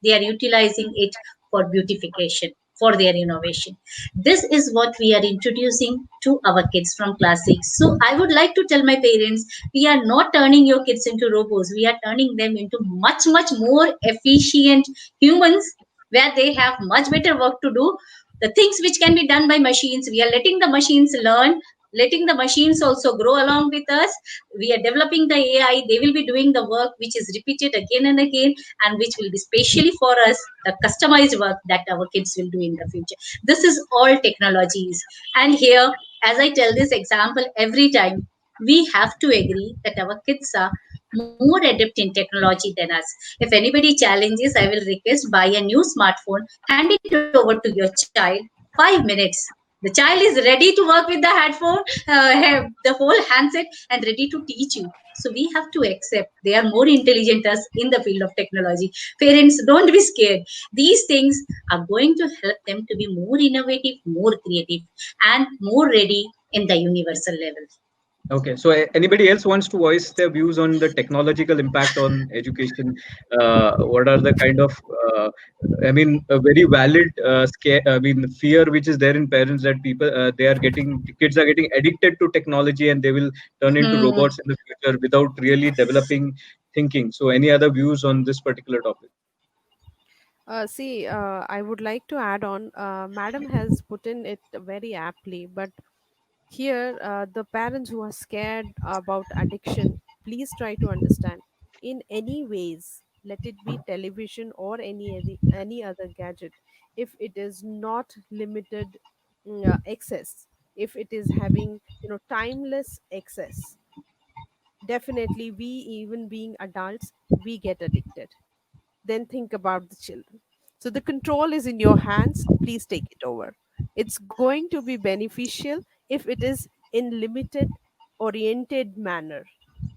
they are utilizing it for beautification, for their innovation. This is what we are introducing to our kids from class 6. So I would like to tell my parents, we are not turning your kids into robots. We are turning them into much, much more efficient humans where they have much better work to do. The things which can be done by machines, we are letting the machines learn, letting the machines also grow along with us. We are developing the AI. They will be doing the work which is repeated again and again, and which will be specially for us, the customized work that our kids will do in the future. This is all technologies. And here, as I tell this example every time, we have to agree that our kids are more adept in technology than us. If anybody challenges, I will request buy a new smartphone, hand it over to your child, 5 minutes. The child is ready to work with the headphone, the whole handset, and ready to teach you. So we have to accept they are more intelligent us in the field of technology. Parents, don't be scared. These things are going to help them to be more innovative, more creative, and more ready in the universal level. Okay, so anybody else wants to voice their views on the technological impact on education? What are the kind of, I mean, a very valid scare, I mean, fear which is there in parents that people, they are getting, kids are getting addicted to technology and they will turn into Hmm. robots in the future without really developing thinking. So, any other views on this particular topic? I would like to add on. Madam has put in it very aptly, but here, the parents who are scared about addiction, please try to understand. In any ways, let it be television or any other gadget, if it is not limited access, if it is having timeless access, definitely we, even being adults, we get addicted. Then think about the children. So the control is in your hands. Please take it over. It's going to be beneficial if it is in limited, oriented manner.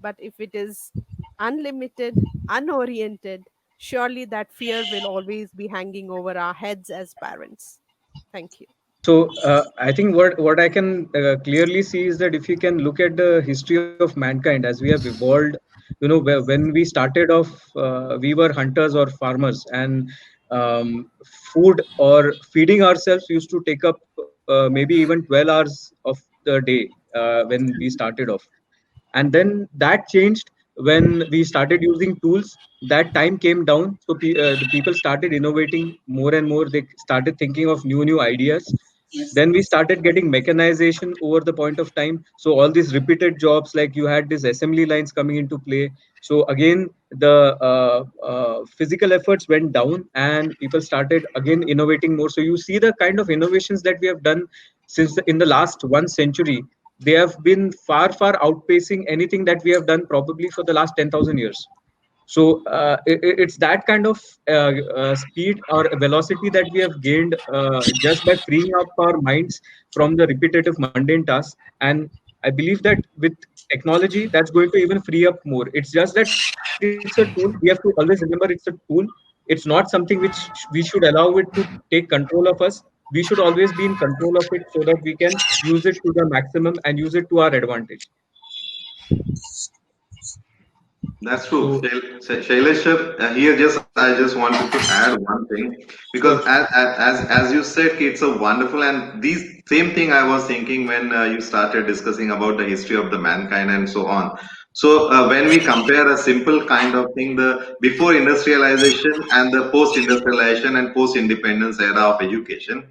But if it is unlimited, unoriented, surely that fear will always be hanging over our heads as parents. Thank you. So I think what I can clearly see is that if you can look at the history of mankind as we have evolved, when we started off, we were hunters or farmers, and um, food or feeding ourselves used to take up maybe even 12 hours of the day when we started off, and then that changed when we started using tools. That time came down, so the people started innovating more and more. They started thinking of new ideas. Then we started getting mechanization over the point of time, so all these repeated jobs, like you had these assembly lines coming into play. So again, the physical efforts went down and people started again innovating more. So you see the kind of innovations that we have done in the last 1 century. They have been far outpacing anything that we have done probably for the last 10,000 years. So it's that kind of speed or velocity that we have gained just by freeing up our minds from the repetitive mundane tasks. And I believe that with technology, that's going to even free up more. It's just that it's a tool. We have to always remember it's a tool. It's not something which we should allow it to take control of us. We should always be in control of it so that we can use it to the maximum and use it to our advantage. That's true. So Shailesh, sir, here just I just wanted to add one thing, because sure, sure. as you said, it's a wonderful, and these same thing I was thinking when you started discussing about the history of the mankind and so on. So when we compare a simple kind of thing, the before industrialization and the post industrialization and post independence era of education,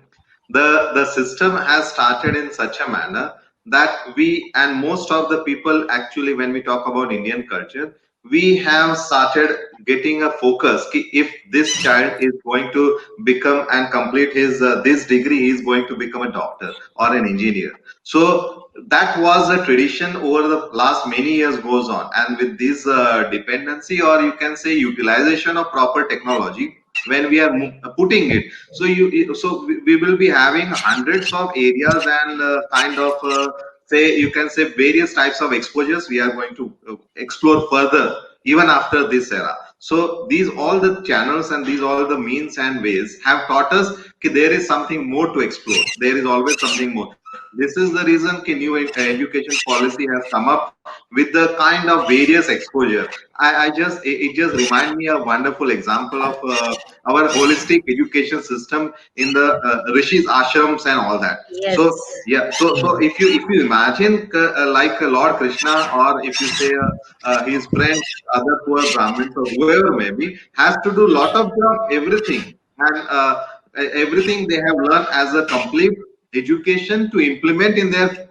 the system has started in such a manner that we, and most of the people actually, when we talk about Indian culture, we have started getting a focus ki if this child is going to become and complete his this degree, he is going to become a doctor or an engineer. So that was a tradition over the last many years goes on, and with this dependency, or you can say utilization of proper technology, when we are putting it, so we will be having hundreds of areas and kind of say, you can say, various types of exposures we are going to explore further even after this era. So these all the channels and these all the means and ways have taught us that there is something more to explore, there is always something more. This is the reason that new education policy has come up with the kind of various exposure. It just remind me a wonderful example of our holistic education system in the rishis ashrams and all that. So Yes. yeah, so if you imagine like Lord Krishna, or if you say his friends, other poor Brahmins or whoever may be, has to do lot of job, everything, and everything they have learned as a complete education to implement in their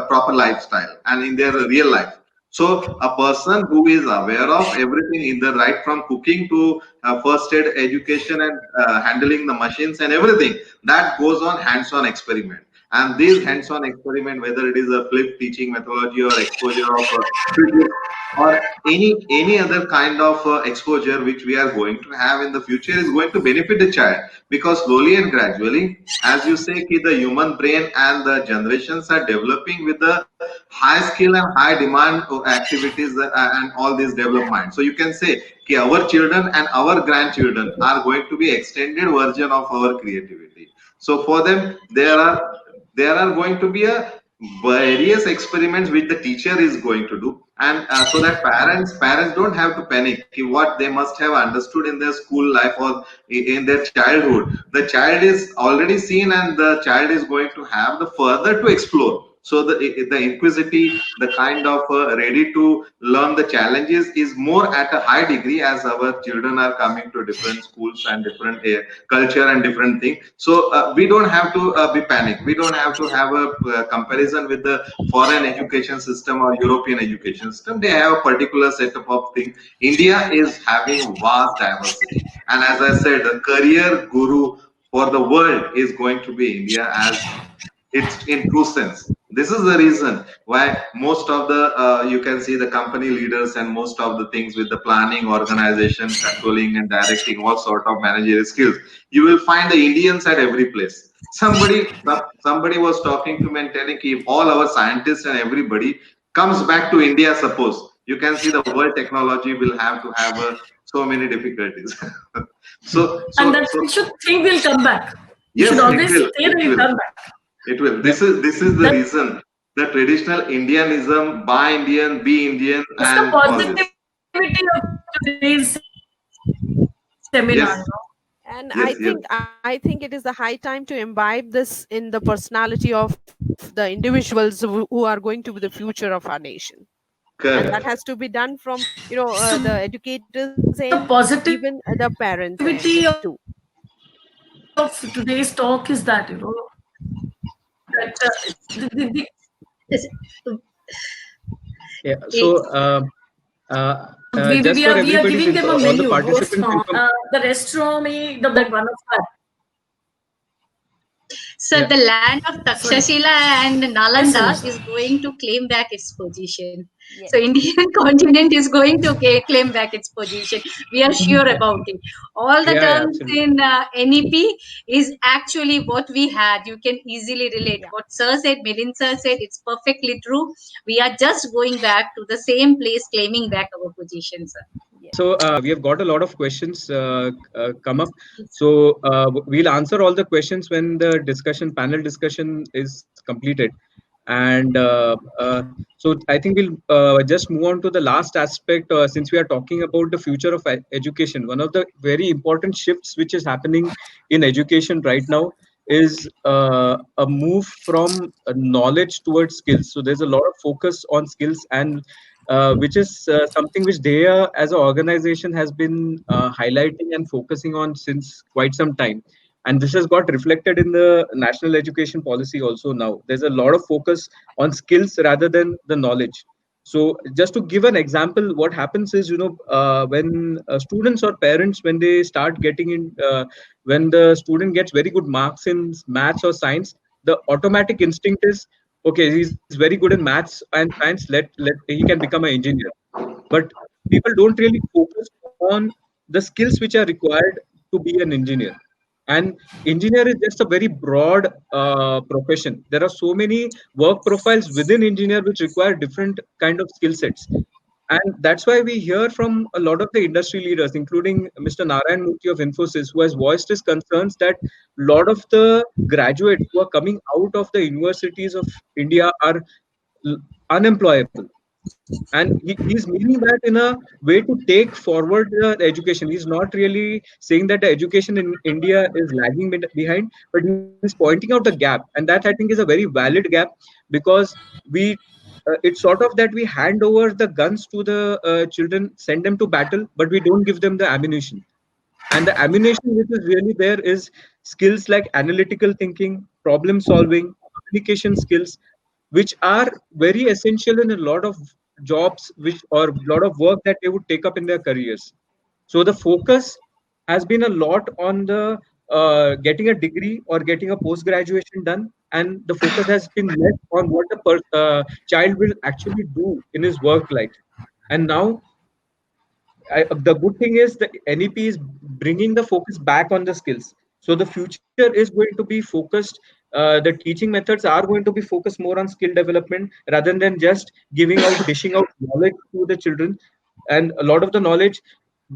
proper lifestyle and in their real life. So a person who is aware of everything in the right from cooking to first aid education and handling the machines and everything, that goes on hands-on experiment. And this hands-on experiment, whether it is a flip teaching methodology or exposure of physics or any other kind of exposure which we are going to have in the future, is going to benefit the child, because slowly and gradually, as you say, ki the human brain and the generations are developing with the high skill and high demand activities and all these development. So you can say ki our children and our grandchildren are going to be extended version of our creativity. So for them, there are going to be a various experiments which the teacher is going to do, and so that parents don't have to panic ki what they must have understood in their school life or in their childhood. The child is already seen, and the child is going to have the further to explore. So the inquisitive, the kind of ready to learn the challenges is more at a high degree, as our children are coming to different schools and different culture and different thing. So we don't have to be panicked. We don't have to have a comparison with the foreign education system or European education system. They have a particular setup of things. India is having vast diversity, and as I said, the career guru for the world is going to be India, as it's in true sense. This is the reason why most of the you can see the company leaders and most of the things with the planning, organization, controlling and directing, all sort of managerial skills, you will find the Indians at every place. Somebody was talking to me and telling if all our scientists and everybody comes back to India, suppose, you can see the world technology will have to have so many difficulties. And that we should think will come back. We yes, should always it will, say that will come back. it will. This is the reason. The traditional Indianism, buy Indian, be Indian, That's and the all this. positivity of today's seminar. Yes, No? And yes, yes. I think it is the high time to imbibe this in the personality of the individuals who are going to be the future of our nation. And that Correct. has to be done from So the educators and the positivity even the parents end too. of today's talk is that that the This- Yeah. So just we for are everybody's giving them a all the menu. participants' info. The restaurant में the one of that. So Yeah. the land of Takshashila and Nalanda Yes, is going to claim back its position. Yes. So Indian continent is going to claim back its position. We are sure about it. All the Yeah, terms absolutely. in NEP is actually what we had. You can easily relate. Yeah. What Sir said, Milind Sir said, it's perfectly true. We are just going back to the same place, claiming back our position, sir. So we have got a lot of questions come up. So we'll answer all the questions when the panel discussion is completed. And so I think we'll just move on to the last aspect, since we are talking about the future of education. One of the very important shifts which is happening in education right now is a move from knowledge towards skills. So there's a lot of focus on skills, and which is something which DEA as an organization has been highlighting and focusing on since quite some time. and this has got reflected in the national education policy also. Now there's a lot of focus on skills rather than the knowledge. So just to give an example, what happens is, when students or parents, when they start getting in, when the student gets very good marks in maths or science, the automatic instinct is, okay, he's very good in maths and science, let he can become an engineer. But people don't really focus on the skills which are required to be an engineer. And engineer is just a very broad profession. There are so many work profiles within engineer which require different kind of skill sets. And that's why we hear from a lot of the industry leaders, including Mr. Narayan Murthy of Infosys, who has voiced his concerns that a lot of the graduates who are coming out of the universities of India are unemployable. And he's meaning that in a way to take forward the education. He's not really saying that the education in India is lagging behind, but he's pointing out the gap. And that, I think, is a very valid gap, because we it's sort of that we hand over the guns to the children, send them to battle, but we don't give them the ammunition. And the ammunition which is really there is skills like analytical thinking, problem solving, communication skills, which are very essential in a lot of jobs, which, or a lot of work that they would take up in their careers. So the focus has been a lot on the getting a degree or getting a post graduation done, and the focus has been less on what the child will actually do in his work life. And now, the good thing is the NEP is bringing the focus back on the skills. So the future is going to be focused. The teaching methods are going to be focused more on skill development rather than just giving out, dishing out knowledge to the children. And a lot of the knowledge,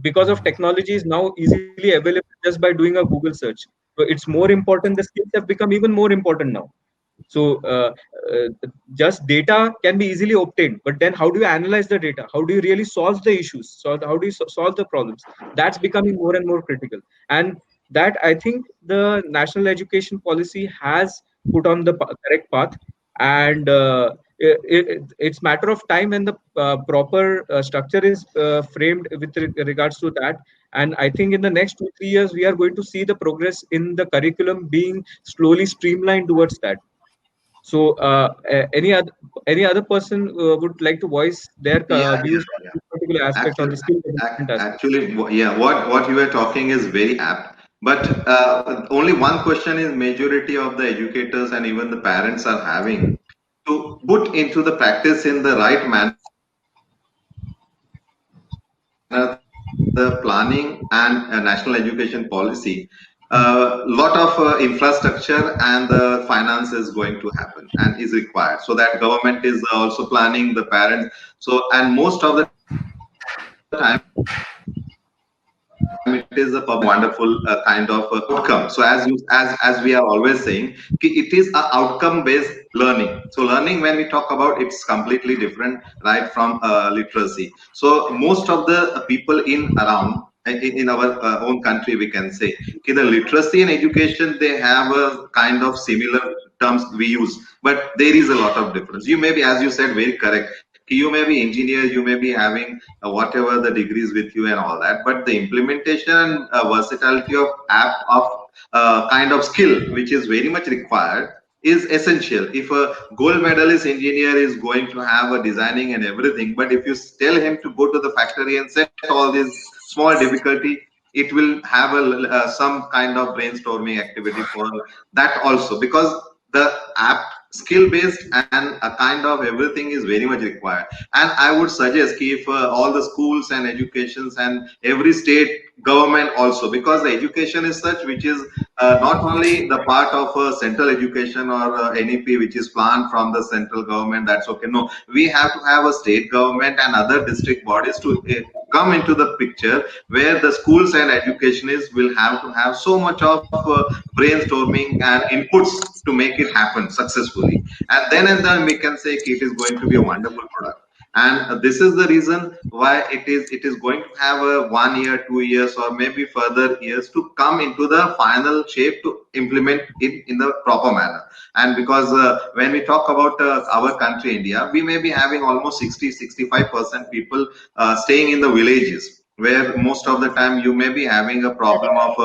because of technology, is now easily available just by doing a Google search. So it's more important. The skills have become even more important now. So just data can be easily obtained, but then how do you analyze the data? How do you really solve the issues? So how do you solve the problems? That's becoming more and more critical. And that, I think, the national education policy has put on the correct path. And it's matter of time when the proper structure is framed with regards to that. And I think in the next 2 3 years we are going to see the progress in the curriculum being slowly streamlined towards that. So, any other person would like to voice their Yeah, views yeah, on yeah. this particular aspect, on Actually, the skill development aspect? actually, yeah, what you were talking is very apt. But only one question is majority of the educators and even the parents are having to put into the practice in the right manner the planning and national education policy. Lot of infrastructure and the finance is going to happen and is required, so that government is also planning the parents. So, and most of the time it is a wonderful kind of outcome. So as we are always saying, it is a outcome based learning. So learning, when we talk about, it's completely different, right, from literacy. So most of the people in around in our own country, we can say, the literacy and education, they have a kind of similar terms we use, but there is a lot of difference. You may be, as you said, very correct, you may be engineer, you may be having whatever the degrees with you and all that, but the implementation and versatility of app of kind of skill which is very much required is essential. If a gold medalist engineer is going to have a designing and everything, but if you tell him to go to the factory and set all these small difficulty, it will have some kind of brainstorming activity for that also, because the app skill based and a kind of everything is very much required. And I would suggest if all the schools and educations and every state government also, because the education is such which is not only the part of central education or NEP which is planned from the central government, that's okay. No, we have to have a state government and other district bodies to come into the picture, where the schools and education is will have to have so much of brainstorming and inputs to make it happen successfully. And then we can say it is going to be a wonderful product. And this is the reason why it is going to have a 1 year, 2 years, or maybe further years to come into the final shape to implement it in the proper manner. And because when we talk about our country India, we may be having almost 60-65% people staying in the villages, where most of the time you may be having a problem of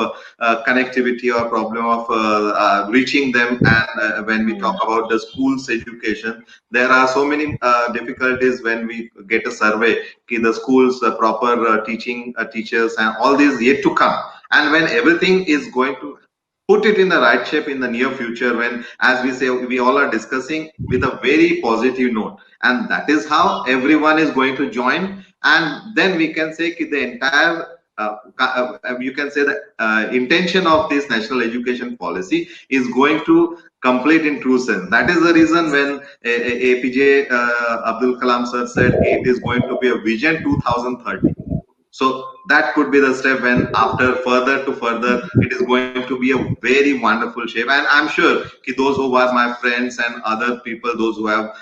connectivity or problem of reaching them. And when we talk about the schools education, there are so many difficulties when we get a survey. The schools, proper teaching teachers, and all these yet to come. And when everything is going to put it in the right shape in the near future, when, as we say, we all are discussing with a very positive note, and that is how everyone is going to join. And then we can say the entire you can say the intention of this national education policy is going to complete in true sense. That is the reason when APJ Abdul Kalam sir said it is going to be a vision 2030. So that could be the step when after further to further, it is going to be a very wonderful shape. And I'm sure those who are my friends and other people, those who have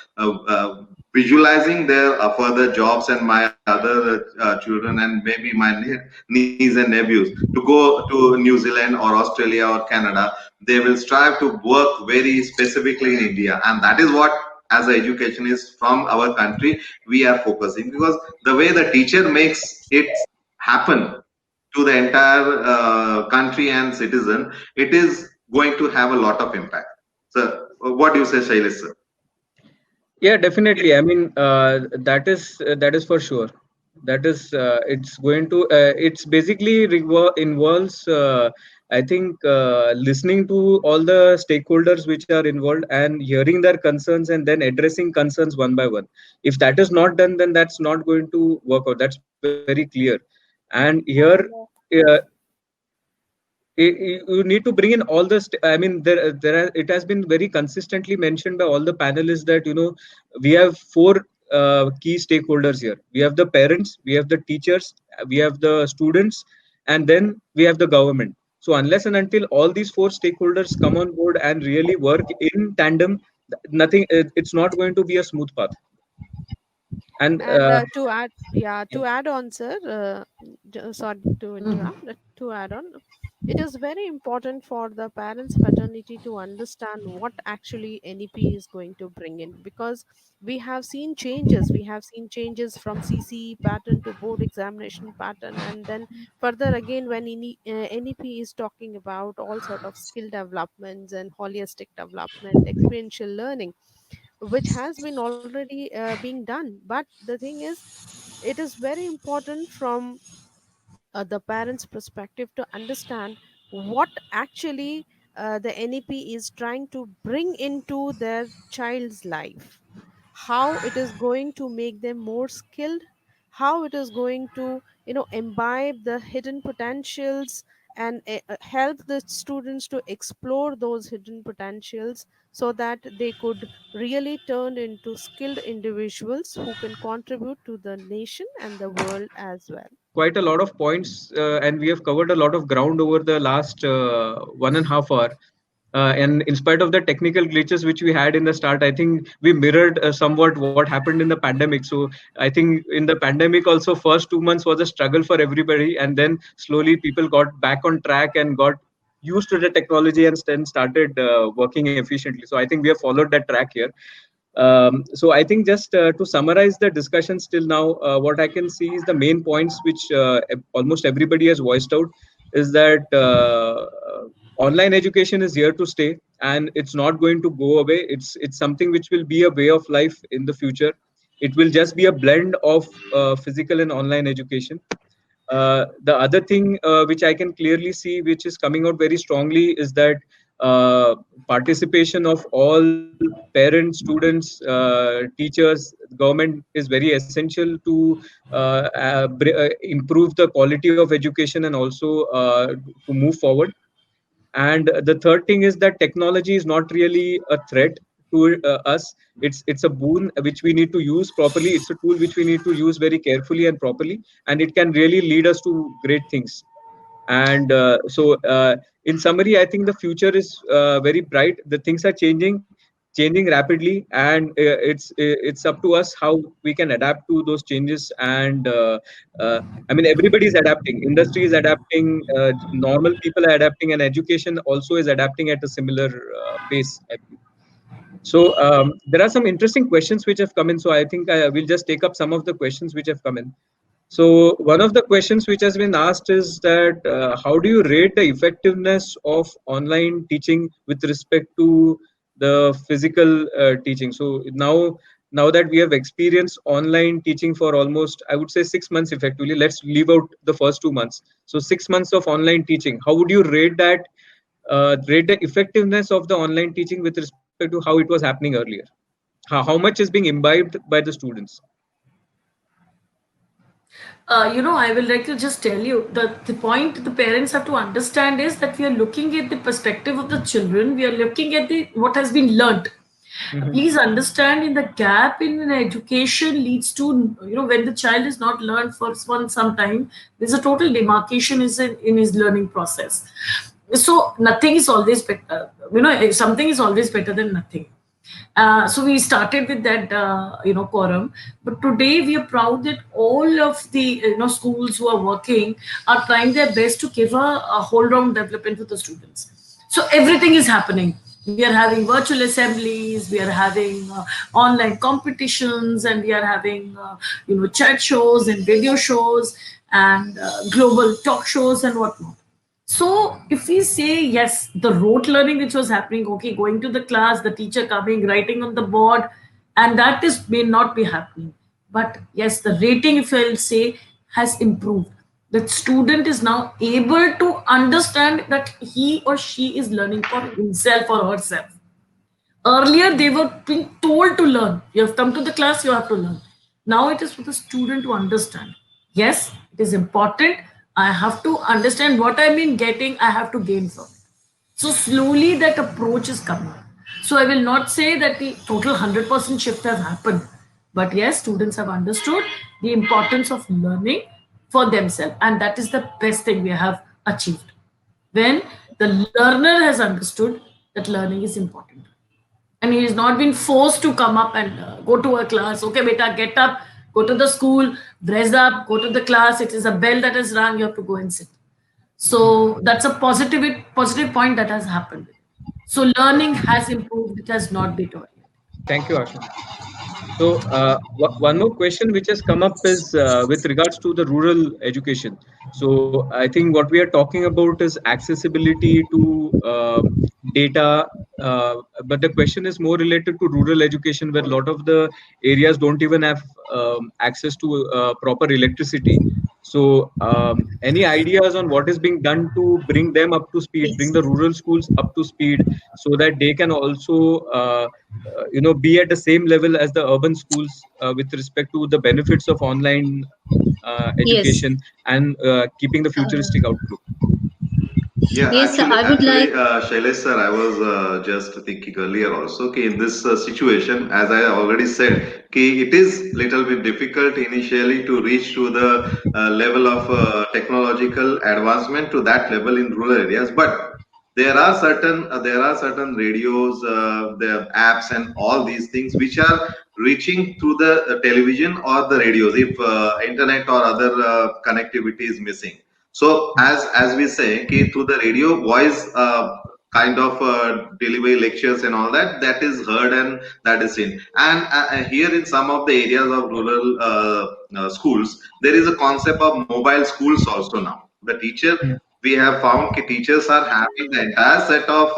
visualizing their further jobs, and my other children and maybe my niece and nephews to go to New Zealand or Australia or Canada, they will strive to work very specifically in India. And that is what, as an educationist from our country, we are focusing, because the way the teacher makes it happen to the entire country and citizen, it is going to have a lot of impact. So what do you say, Shailesh sir? Yeah, definitely. I mean, that is for sure. That is, it's going to. It's basically involves. I think listening to all the stakeholders which are involved and hearing their concerns and then addressing concerns one by one. If that is not done, then that's not going to work out. That's very clear. And here, uh, you need to bring in all the I mean, it has been very consistently mentioned by all the panelists that we have four key stakeholders here. We have the parents, we have the teachers, we have the students, and then we have the government. So unless and until all these four stakeholders come on board and really work in tandem, nothing it's not going to be a smooth path. And And to add on, sir, sorry to interrupt. To add on, it is very important for the parents' fraternity to understand what actually NEP is going to bring in, because we have seen changes. We have seen changes from CCE pattern to board examination pattern, and then further again when NEP is talking about all sort of skill developments and holistic development, experiential learning, which has been already being done. But the thing is, it is very important from the parents' perspective to understand what actually the NEP is trying to bring into their child's life, how it is going to make them more skilled, how it is going to imbibe the hidden potentials and help the students to explore those hidden potentials, so that they could really turn into skilled individuals who can contribute to the nation and the world as well. quite a lot of points, and we have covered a lot of ground over the last 1.5 hours. And in spite of the technical glitches which we had in the start, I think we mirrored somewhat what happened in the pandemic. So I think in the pandemic also, first 2 months was a struggle for everybody, and then slowly people got back on track and got used to the technology and then started working efficiently. So I think we have followed that track here. So I think just to summarize the discussion still now, what I can see is the main points which almost everybody has voiced out is that online education is here to stay, and it's not going to go away. It's something which will be a way of life in the future. It will just be a blend of physical and online education. The other thing which I can clearly see, which is coming out very strongly, is that participation of all parents, students, teachers, government is very essential to improve the quality of education and also to move forward. And the third thing is that technology is not really a threat to us. It's a boon which we need to use properly. It's a tool which we need to use very carefully and properly, and it can really lead us to great things. And in summary, I think the future is very bright. The things are changing rapidly, and it's up to us how we can adapt to those changes. And I mean, everybody is adapting, industry is adapting, normal people are adapting, and education also is adapting at a similar pace, I believe. So there are some interesting questions which have come in, so I think I will just take up some of the questions which have come in. So one of the questions which has been asked is that how do you rate the effectiveness of online teaching with respect to the physical teaching? So now that we have experienced online teaching for almost, I would say, 6 months effectively. Let's leave out the first 2 months. So 6 months of online teaching. How would you rate that? Rate the effectiveness of the online teaching with respect to how it was happening earlier? How much is being imbibed by the students? I will like to just tell you that the point the parents have to understand is that we are looking at the perspective of the children. We are looking at the what has been learnt. Mhm. Please understand, in the gap in education leads to, when the child is not learned for some time, there's a total demarcation is in his learning process. So nothing is always better. Something is always better than nothing. So we started with that, quorum. But today we are proud that all of the schools who are working are trying their best to give a whole round development for the students. So everything is happening. We are having virtual assemblies, we are having online competitions, and we are having chat shows and video shows and global talk shows and whatnot. So if we say yes, the rote learning which was happening, okay, going to the class, the teacher coming, writing on the board, and that is may not be happening. But yes, the rating, if I will say, has improved. The student is now able to understand that he or she is learning for himself or herself. Earlier, they were being told to learn. You have come to the class, you have to learn. Now it is for the student to understand. Yes, it is important. I have to understand what I've been getting, I have to gain from it. So slowly that approach is coming. So I will not say that the total 100% shift has happened. But yes, students have understood the importance of learning for themselves. And that is the best thing we have achieved. When the learner has understood that learning is important, and he has not been forced to come up and go to a class. Okay, beta, get up, go to the school, dress up, go to the class. It is a bell that is rung. You have to go and sit. So that's a positive point that has happened. So learning has improved. It has not deteriorated. Thank you, Asha. So, one more question which has come up is with regards to the rural education. So, I think what we are talking about is accessibility to data, but the question is more related to rural education, where a lot of the areas don't even have access to proper electricity. So, any ideas on what is being done to bring them up to speed, bring Please. the rural schools up to speed, so that they can also be at the same level as the urban schools with respect to the benefits of online Yes. education and keeping the futuristic Uh, outlook? Yeah, yes, I would like. Shailesh sir, I was just thinking earlier also, okay, in this situation, as I already said, okay, it is little bit difficult initially to reach to the level of technological advancement to that level in rural areas, but there are certain radios, the apps, and all these things which are reaching through the television or the radios if internet or other connectivity is missing. So as we say, okay, through the radio, voice kind of delivery lectures and all that, that is heard and that is seen. And here in some of the areas of rural schools, there is a concept of mobile schools also now. The teacher, we have found that teachers are having the entire set of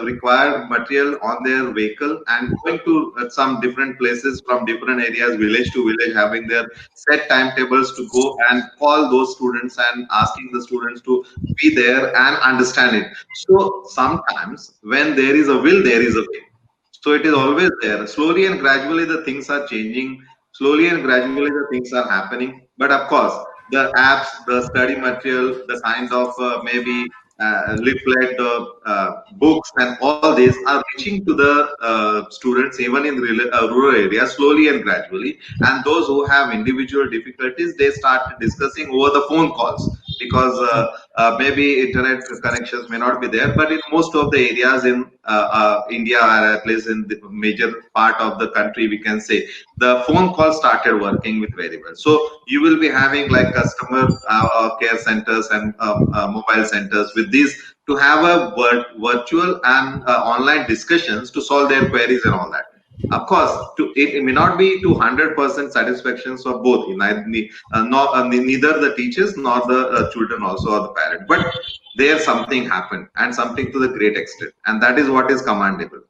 required material on their vehicle and going to some different places from different areas, village to village, having their set timetables to go and call those students and asking the students to be there and understand it. So sometimes when there is a will, there is a way. So it is always there. Slowly and gradually the things are changing. Slowly and gradually the things are happening. But of course, the apps, the study material, the kind of maybe leaflet, books, and all these are reaching to the students even in rural areas slowly and gradually. And those who have individual difficulties, they start discussing over the phone calls because maybe internet connections may not be there. But in most of the areas in India, or at least in the major part of the country, we can say the phone call started working with very well. So you will be having like customer care centers and mobile centers with these to have a virtual and online discussions to solve their queries and all that. Of course, it may not be to 100% satisfactions for both, neither the teachers nor the children also or the parent. But there something happened and something to the great extent, and that is what is commendable.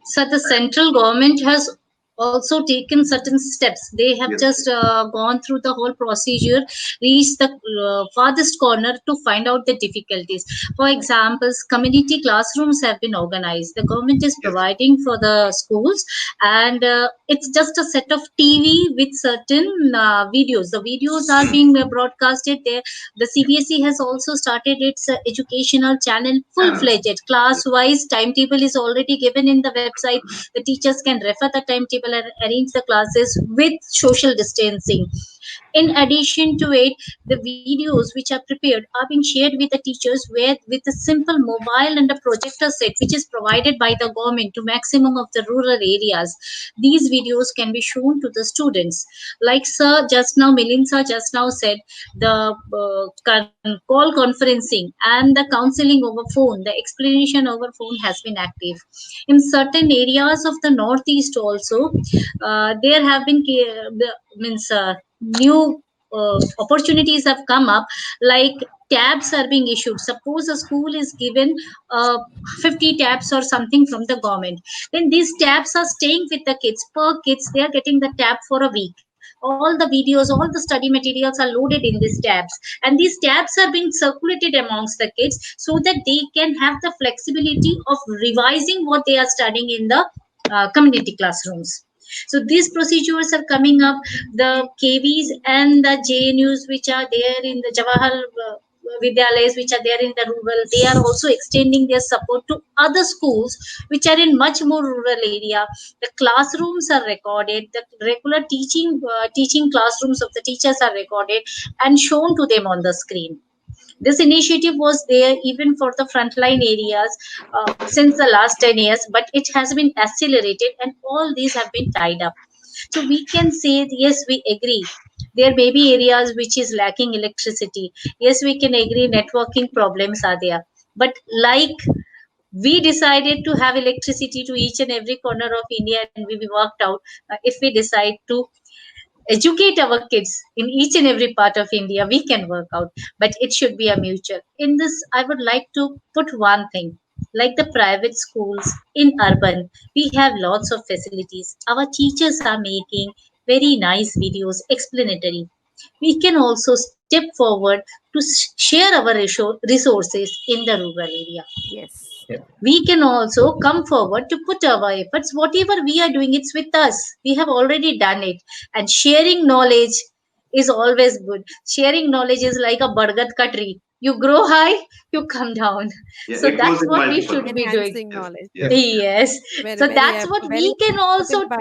So the central government has also taken certain steps. They have Yes. just gone through the whole procedure, reached the farthest corner to find out the difficulties. For examples, community classrooms have been organized. The government is Yes. providing for the schools, and it's just a set of TV with certain videos. The videos are being broadcasted there. The CBSE has also started its educational channel Channels. full-fledged. Class-wise timetable is already given in the website. The teachers can refer the timetable and arrange the classes with social distancing. In addition to it, the videos which are prepared are being shared with the teachers with a simple mobile and a projector set which is provided by the government to maximum of the rural areas. These videos can be shown to the students. Like sir just now, Milind sir just now said, the call conferencing and the counseling over phone, the explanation over phone has been active. In certain areas of the northeast also, there have been means new opportunities have come up, like tabs are being issued. Suppose a school is given uh, 50 tabs or something from the government, then these tabs are staying with the kids. Per kids they are getting the tab for a week. All the videos, all the study materials are loaded in these tabs, and these tabs are being circulated amongst the kids so that they can have the flexibility of revising what they are studying in the community classrooms. So these procedures are coming up. The KVs and the JNUs which are there in the Jawahar Vidyalayas which are there in the rural, they are also extending their support to other schools which are in much more rural area. The classrooms are recorded. The regular teaching classrooms of the teachers are recorded and shown to them on the screen. This initiative was there even for the frontline areas since the last 10 years, but it has been accelerated and all these have been tied up. So we can say, yes, we agree. There may be areas which is lacking electricity. Yes, we can agree networking problems are there. But like we decided to have electricity to each and every corner of India and we worked out, if we decide to educate our kids in each and every part of India, we can work out, but it should be a mutual. In this, I would like to put one thing. Like the private schools in urban, we have lots of facilities. Our teachers are making very nice videos, explanatory. We can also step forward to share our resources in the rural area. Yes. Yeah. We can also come forward to put our efforts. Whatever we are doing, it's with us. We have already done it. And sharing knowledge is always good. Sharing knowledge is like a bargat ka tree. You grow high, you come down. Yeah, So it goes that's in what we multiple. should be doing. Enhancing Yes. knowledge. Yes. Yes. Very, So very, that's what very we can put also, by.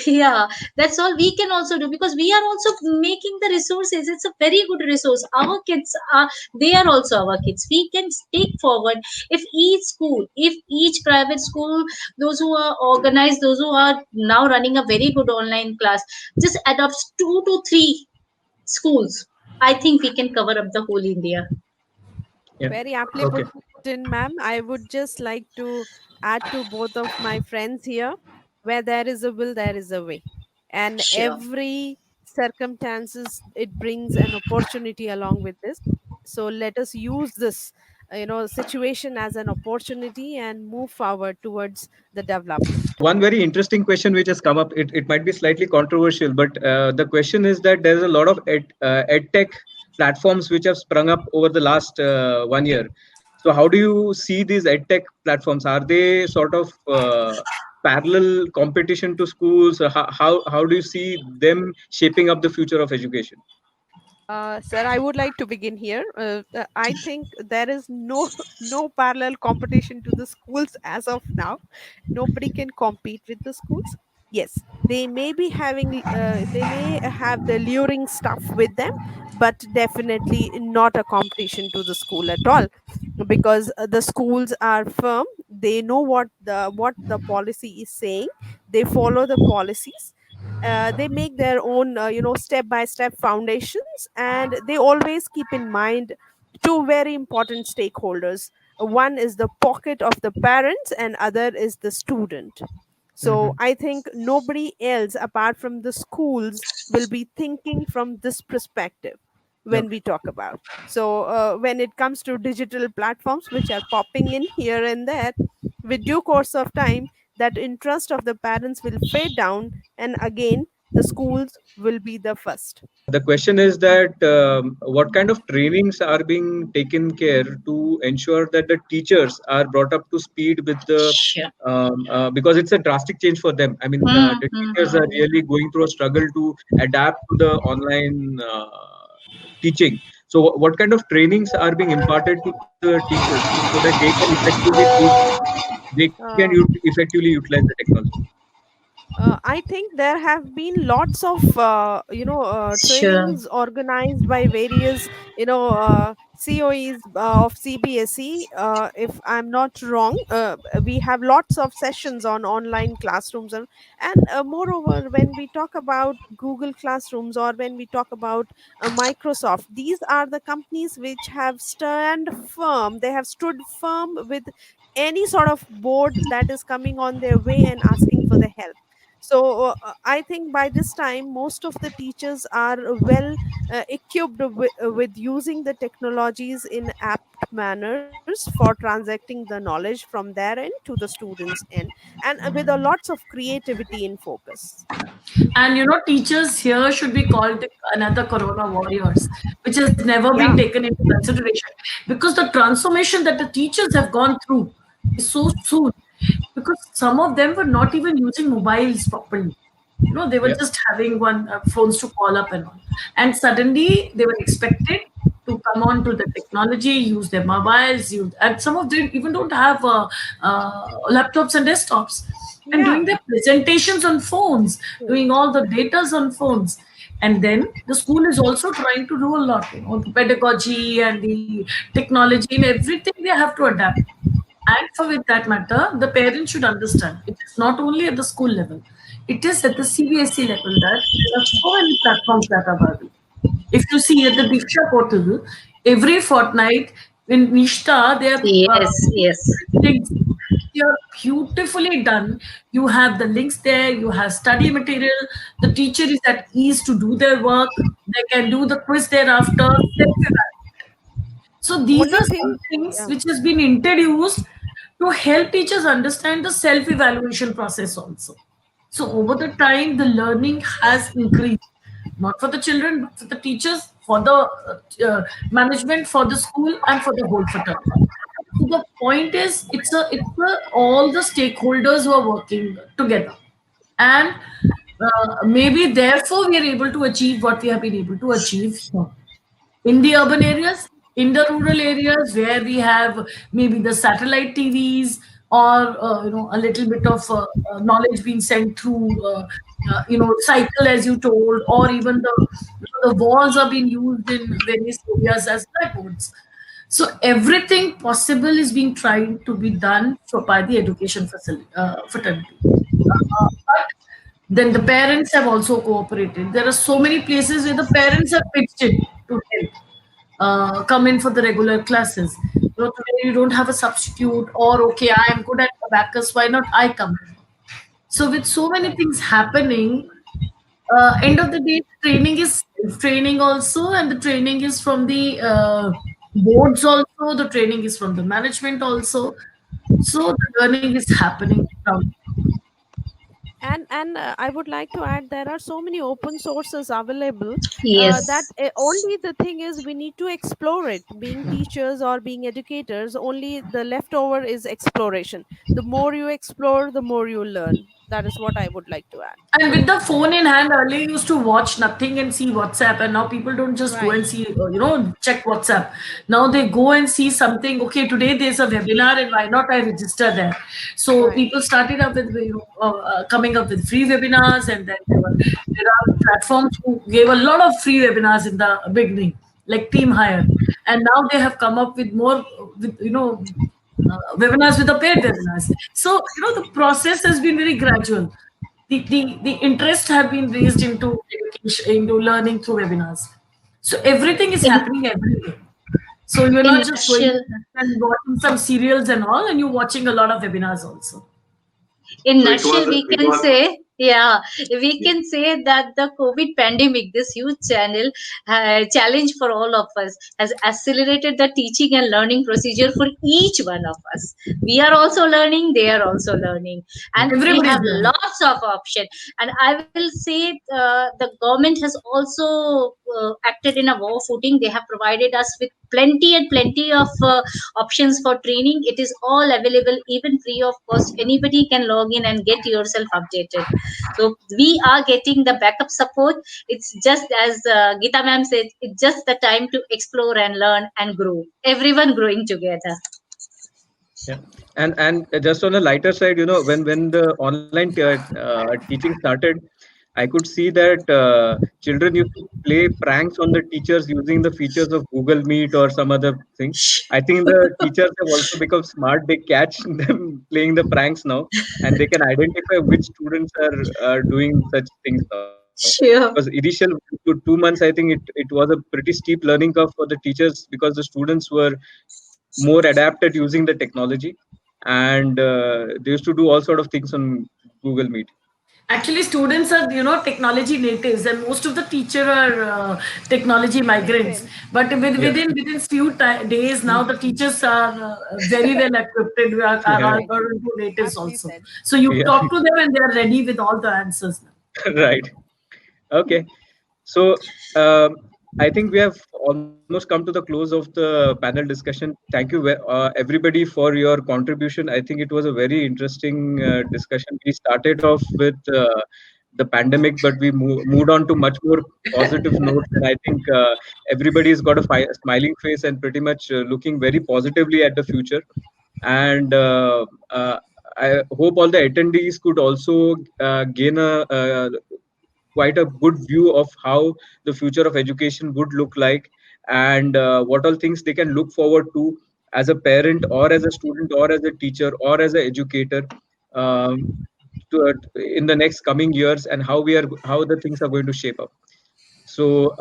yeah, that's all we can also do, because we are also making the resources. It's a very good resource. Our kids are, they are also our kids. We can take forward. If each school, if each private school, those who are organized, those who are now running a very good online class, just adopts 2 to 3 schools, I think we can cover up the whole India. Yeah. Very aptly Okay. put in, ma'am. I would just like to add to both of my friends here, where there is a will, there is a way. And Sure. every circumstances, it brings an opportunity along with this. So let us use this, situation as an opportunity and move forward towards the development. One very interesting question which has come up. It might be slightly controversial, but the question is that there's a lot of ed tech platforms which have sprung up over the last 1 year. So how do you see these ed tech platforms? Are they sort of parallel competition to schools? How do you see them shaping up the future of education? Sir, I would like to begin here. I think there is no no parallel competition to the schools as of now. Nobody can compete with the schools. Yes, they may have the luring stuff with them, but definitely not a competition to the school at all, because the schools are firm. They know what the policy is saying. They follow the policies. They make their own step by step foundations, and they always keep in mind two very important stakeholders, One is the pocket of the parents and other is the student. So I think nobody else apart from the schools will be thinking from this perspective when we Okay. talk about. So when it comes to digital platforms which are popping in here and there, with due course of time, that interest of the parents will fade down, and again the schools will be the first. The question is that what kind of trainings are being taken care to ensure that the teachers are brought up to speed with the Sure. because it's a drastic change for them. I mean, the teachers are really going through a struggle to adapt to the online teaching. So, what kind of trainings are being imparted to the teachers so that they can effectively teach, they can Uh, effectively utilize the technology? I think there have been lots of Sure. trainings organized by various COEs of CBSE. If I'm not wrong, we have lots of sessions on online classrooms, and moreover, when we talk about Google Classrooms or when we talk about Microsoft, these are the companies which have stand firm. They have stood firm with any sort of board that is coming on their way and asking for the help. So I think by this time most of the teachers are well equipped with using the technologies in apt manners for transacting the knowledge from their end to the students end, and with a lots of creativity in focus. And teachers here should be called another corona warriors, which has never been Yeah. taken into consideration, because the transformation that the teachers have gone through is so soon, because some of them were not even using mobiles properly. They were Yeah. just having one phones to call up and all. And suddenly they were expected to come on to the technology, use their mobiles, and some of them even don't have laptops and desktops, and Yeah. doing their presentations on phones, doing all the datas on phones. And then the school is also trying to do a lot, the pedagogy and the technology and everything they have to adapt. And for with that matter, the parents should understand it is not only at the school level, it is at the CBSE level that there are so many platforms that are available. If you see at the Diksha portal, every fortnight in Nishta, they are Yes, yes. links. They are beautifully done. You have the links there, you have study material. The teacher is at ease to do their work. They can do the quiz thereafter. So these Only are thing. some things Yeah. which has been introduced to help teachers understand the self-evaluation process also. So over the time, the learning has increased, not for the children, but for the teachers, for the management, for the school, and for the whole fraternity. So the point is, it's all the stakeholders who are working together, and maybe therefore we are able to achieve what we have been able to achieve here in the urban areas, in the rural areas where we have maybe the satellite TVs, or a little bit of knowledge being sent through cycle, as you told, or even the walls are being used in various areas as blackboards. So everything possible is being tried to be done by the education facility, fraternity. But then the parents have also cooperated. There are so many places where the parents have pitched in to help come in for the regular classes. Today you don't have a substitute, or okay, I am good at abacus, why not I come in? So with so many things happening, end of the day, training is training also, and the training is from the boards also. The training is from the management also. So the learning is happening from. And I would like to add, there are so many open sources available, that Yes. only the thing is we need to explore it. Being teachers or being educators, only the leftover is exploration. The more you explore, the more you learn. That is what I would like to add. And with the phone in hand, earlier you used to watch nothing and see WhatsApp, and now people don't just go Right. and see, check WhatsApp. Now they go and see something. Okay, today there's a webinar, and why not I register there? So Right. people started up with coming up with free webinars, and then there are platforms who gave a lot of free webinars in the beginning, like Team Hire, and now they have come up with more, with webinars with the paid webinars. So the process has been very gradual. The interest have been raised into education, into learning through webinars. So everything is In happening every day. So you're In not just going nutshell, and watching some serials and all, and you're watching a lot of webinars also. in So nutshell, we it can was say, yeah, we can say that the COVID pandemic, this huge challenge for all of us, has accelerated the teaching and learning procedure for each one of us. We are also learning, they are also learning, and we Everybody's have learning. lots of options. And I will say the government has also acted in a war footing. They have provided us with plenty and plenty of options for training. It is all available, even free of cost. Anybody can log in and get yourself updated. So we are getting the backup support. It's just as Geeta ma'am said, it's just the time to explore and learn and grow. Everyone growing together. Yeah, and just on a lighter side, when the online teaching started, I could see that children used to play pranks on the teachers using the features of Google Meet or some other thing. I think the teachers have also become smart. They catch them playing the pranks now, and they can identify which students are doing such things now. Because Sure. initial 2 months, I think it was a pretty steep learning curve for the teachers because the students were more adapted using the technology, and they used to do all sort of things on Google Meet. Actually, students are, technology natives, and most of the teacher are technology migrants. But Yeah, within few days now, the teachers are very well equipped and yeah, are into natives Aptly also. said. So you yeah. talk to them and they are ready with all the answers now. Right. Okay. So I think we have almost come to the close of the panel discussion. Thank you, everybody, for your contribution. I think it was a very interesting discussion. We started off with the pandemic, but we moved on to much more positive notes. And I think everybody's got a smiling face and pretty much looking very positively at the future. And I hope all the attendees could also gain quite a good view of how the future of education would look like, and what all things they can look forward to as a parent or as a student or as a teacher or as an educator, um, in the next coming years, and how the things are going to shape up. So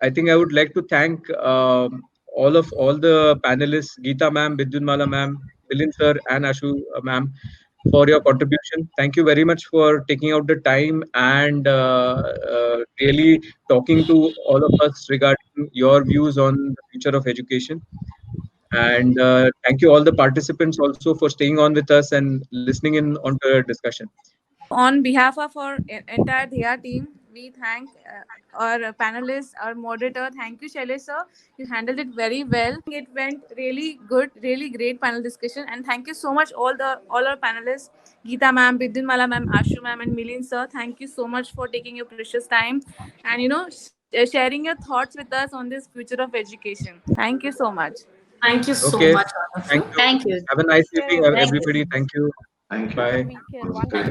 I think I would like to thank all the panelists, Geeta ma'am, Vidyunmala ma'am, Milind sir, and Ashu ma'am, for your contribution. Thank you very much for taking out the time and really talking to all of us regarding your views on the future of education. And thank you all the participants also for staying on with us and listening in on the discussion. On behalf of our entire Dhiya team, we thank our panelists, our moderator. Thank you, Shailesh sir. You handled it very well. It went really good, really great panel discussion. And thank you so much, all our panelists, Geeta ma'am, Vidyunmala ma'am, Ashu ma'am, and Milind sir. Thank you so much for taking your precious time and sharing your thoughts with us on this future of education. Thank you so much. Thank you so Okay, much, thank Anand. you. Thank you. Have a nice Take evening, care, Thank everybody. everybody. you. Thank you. thank you. Have a Bye. weekend. It was One great.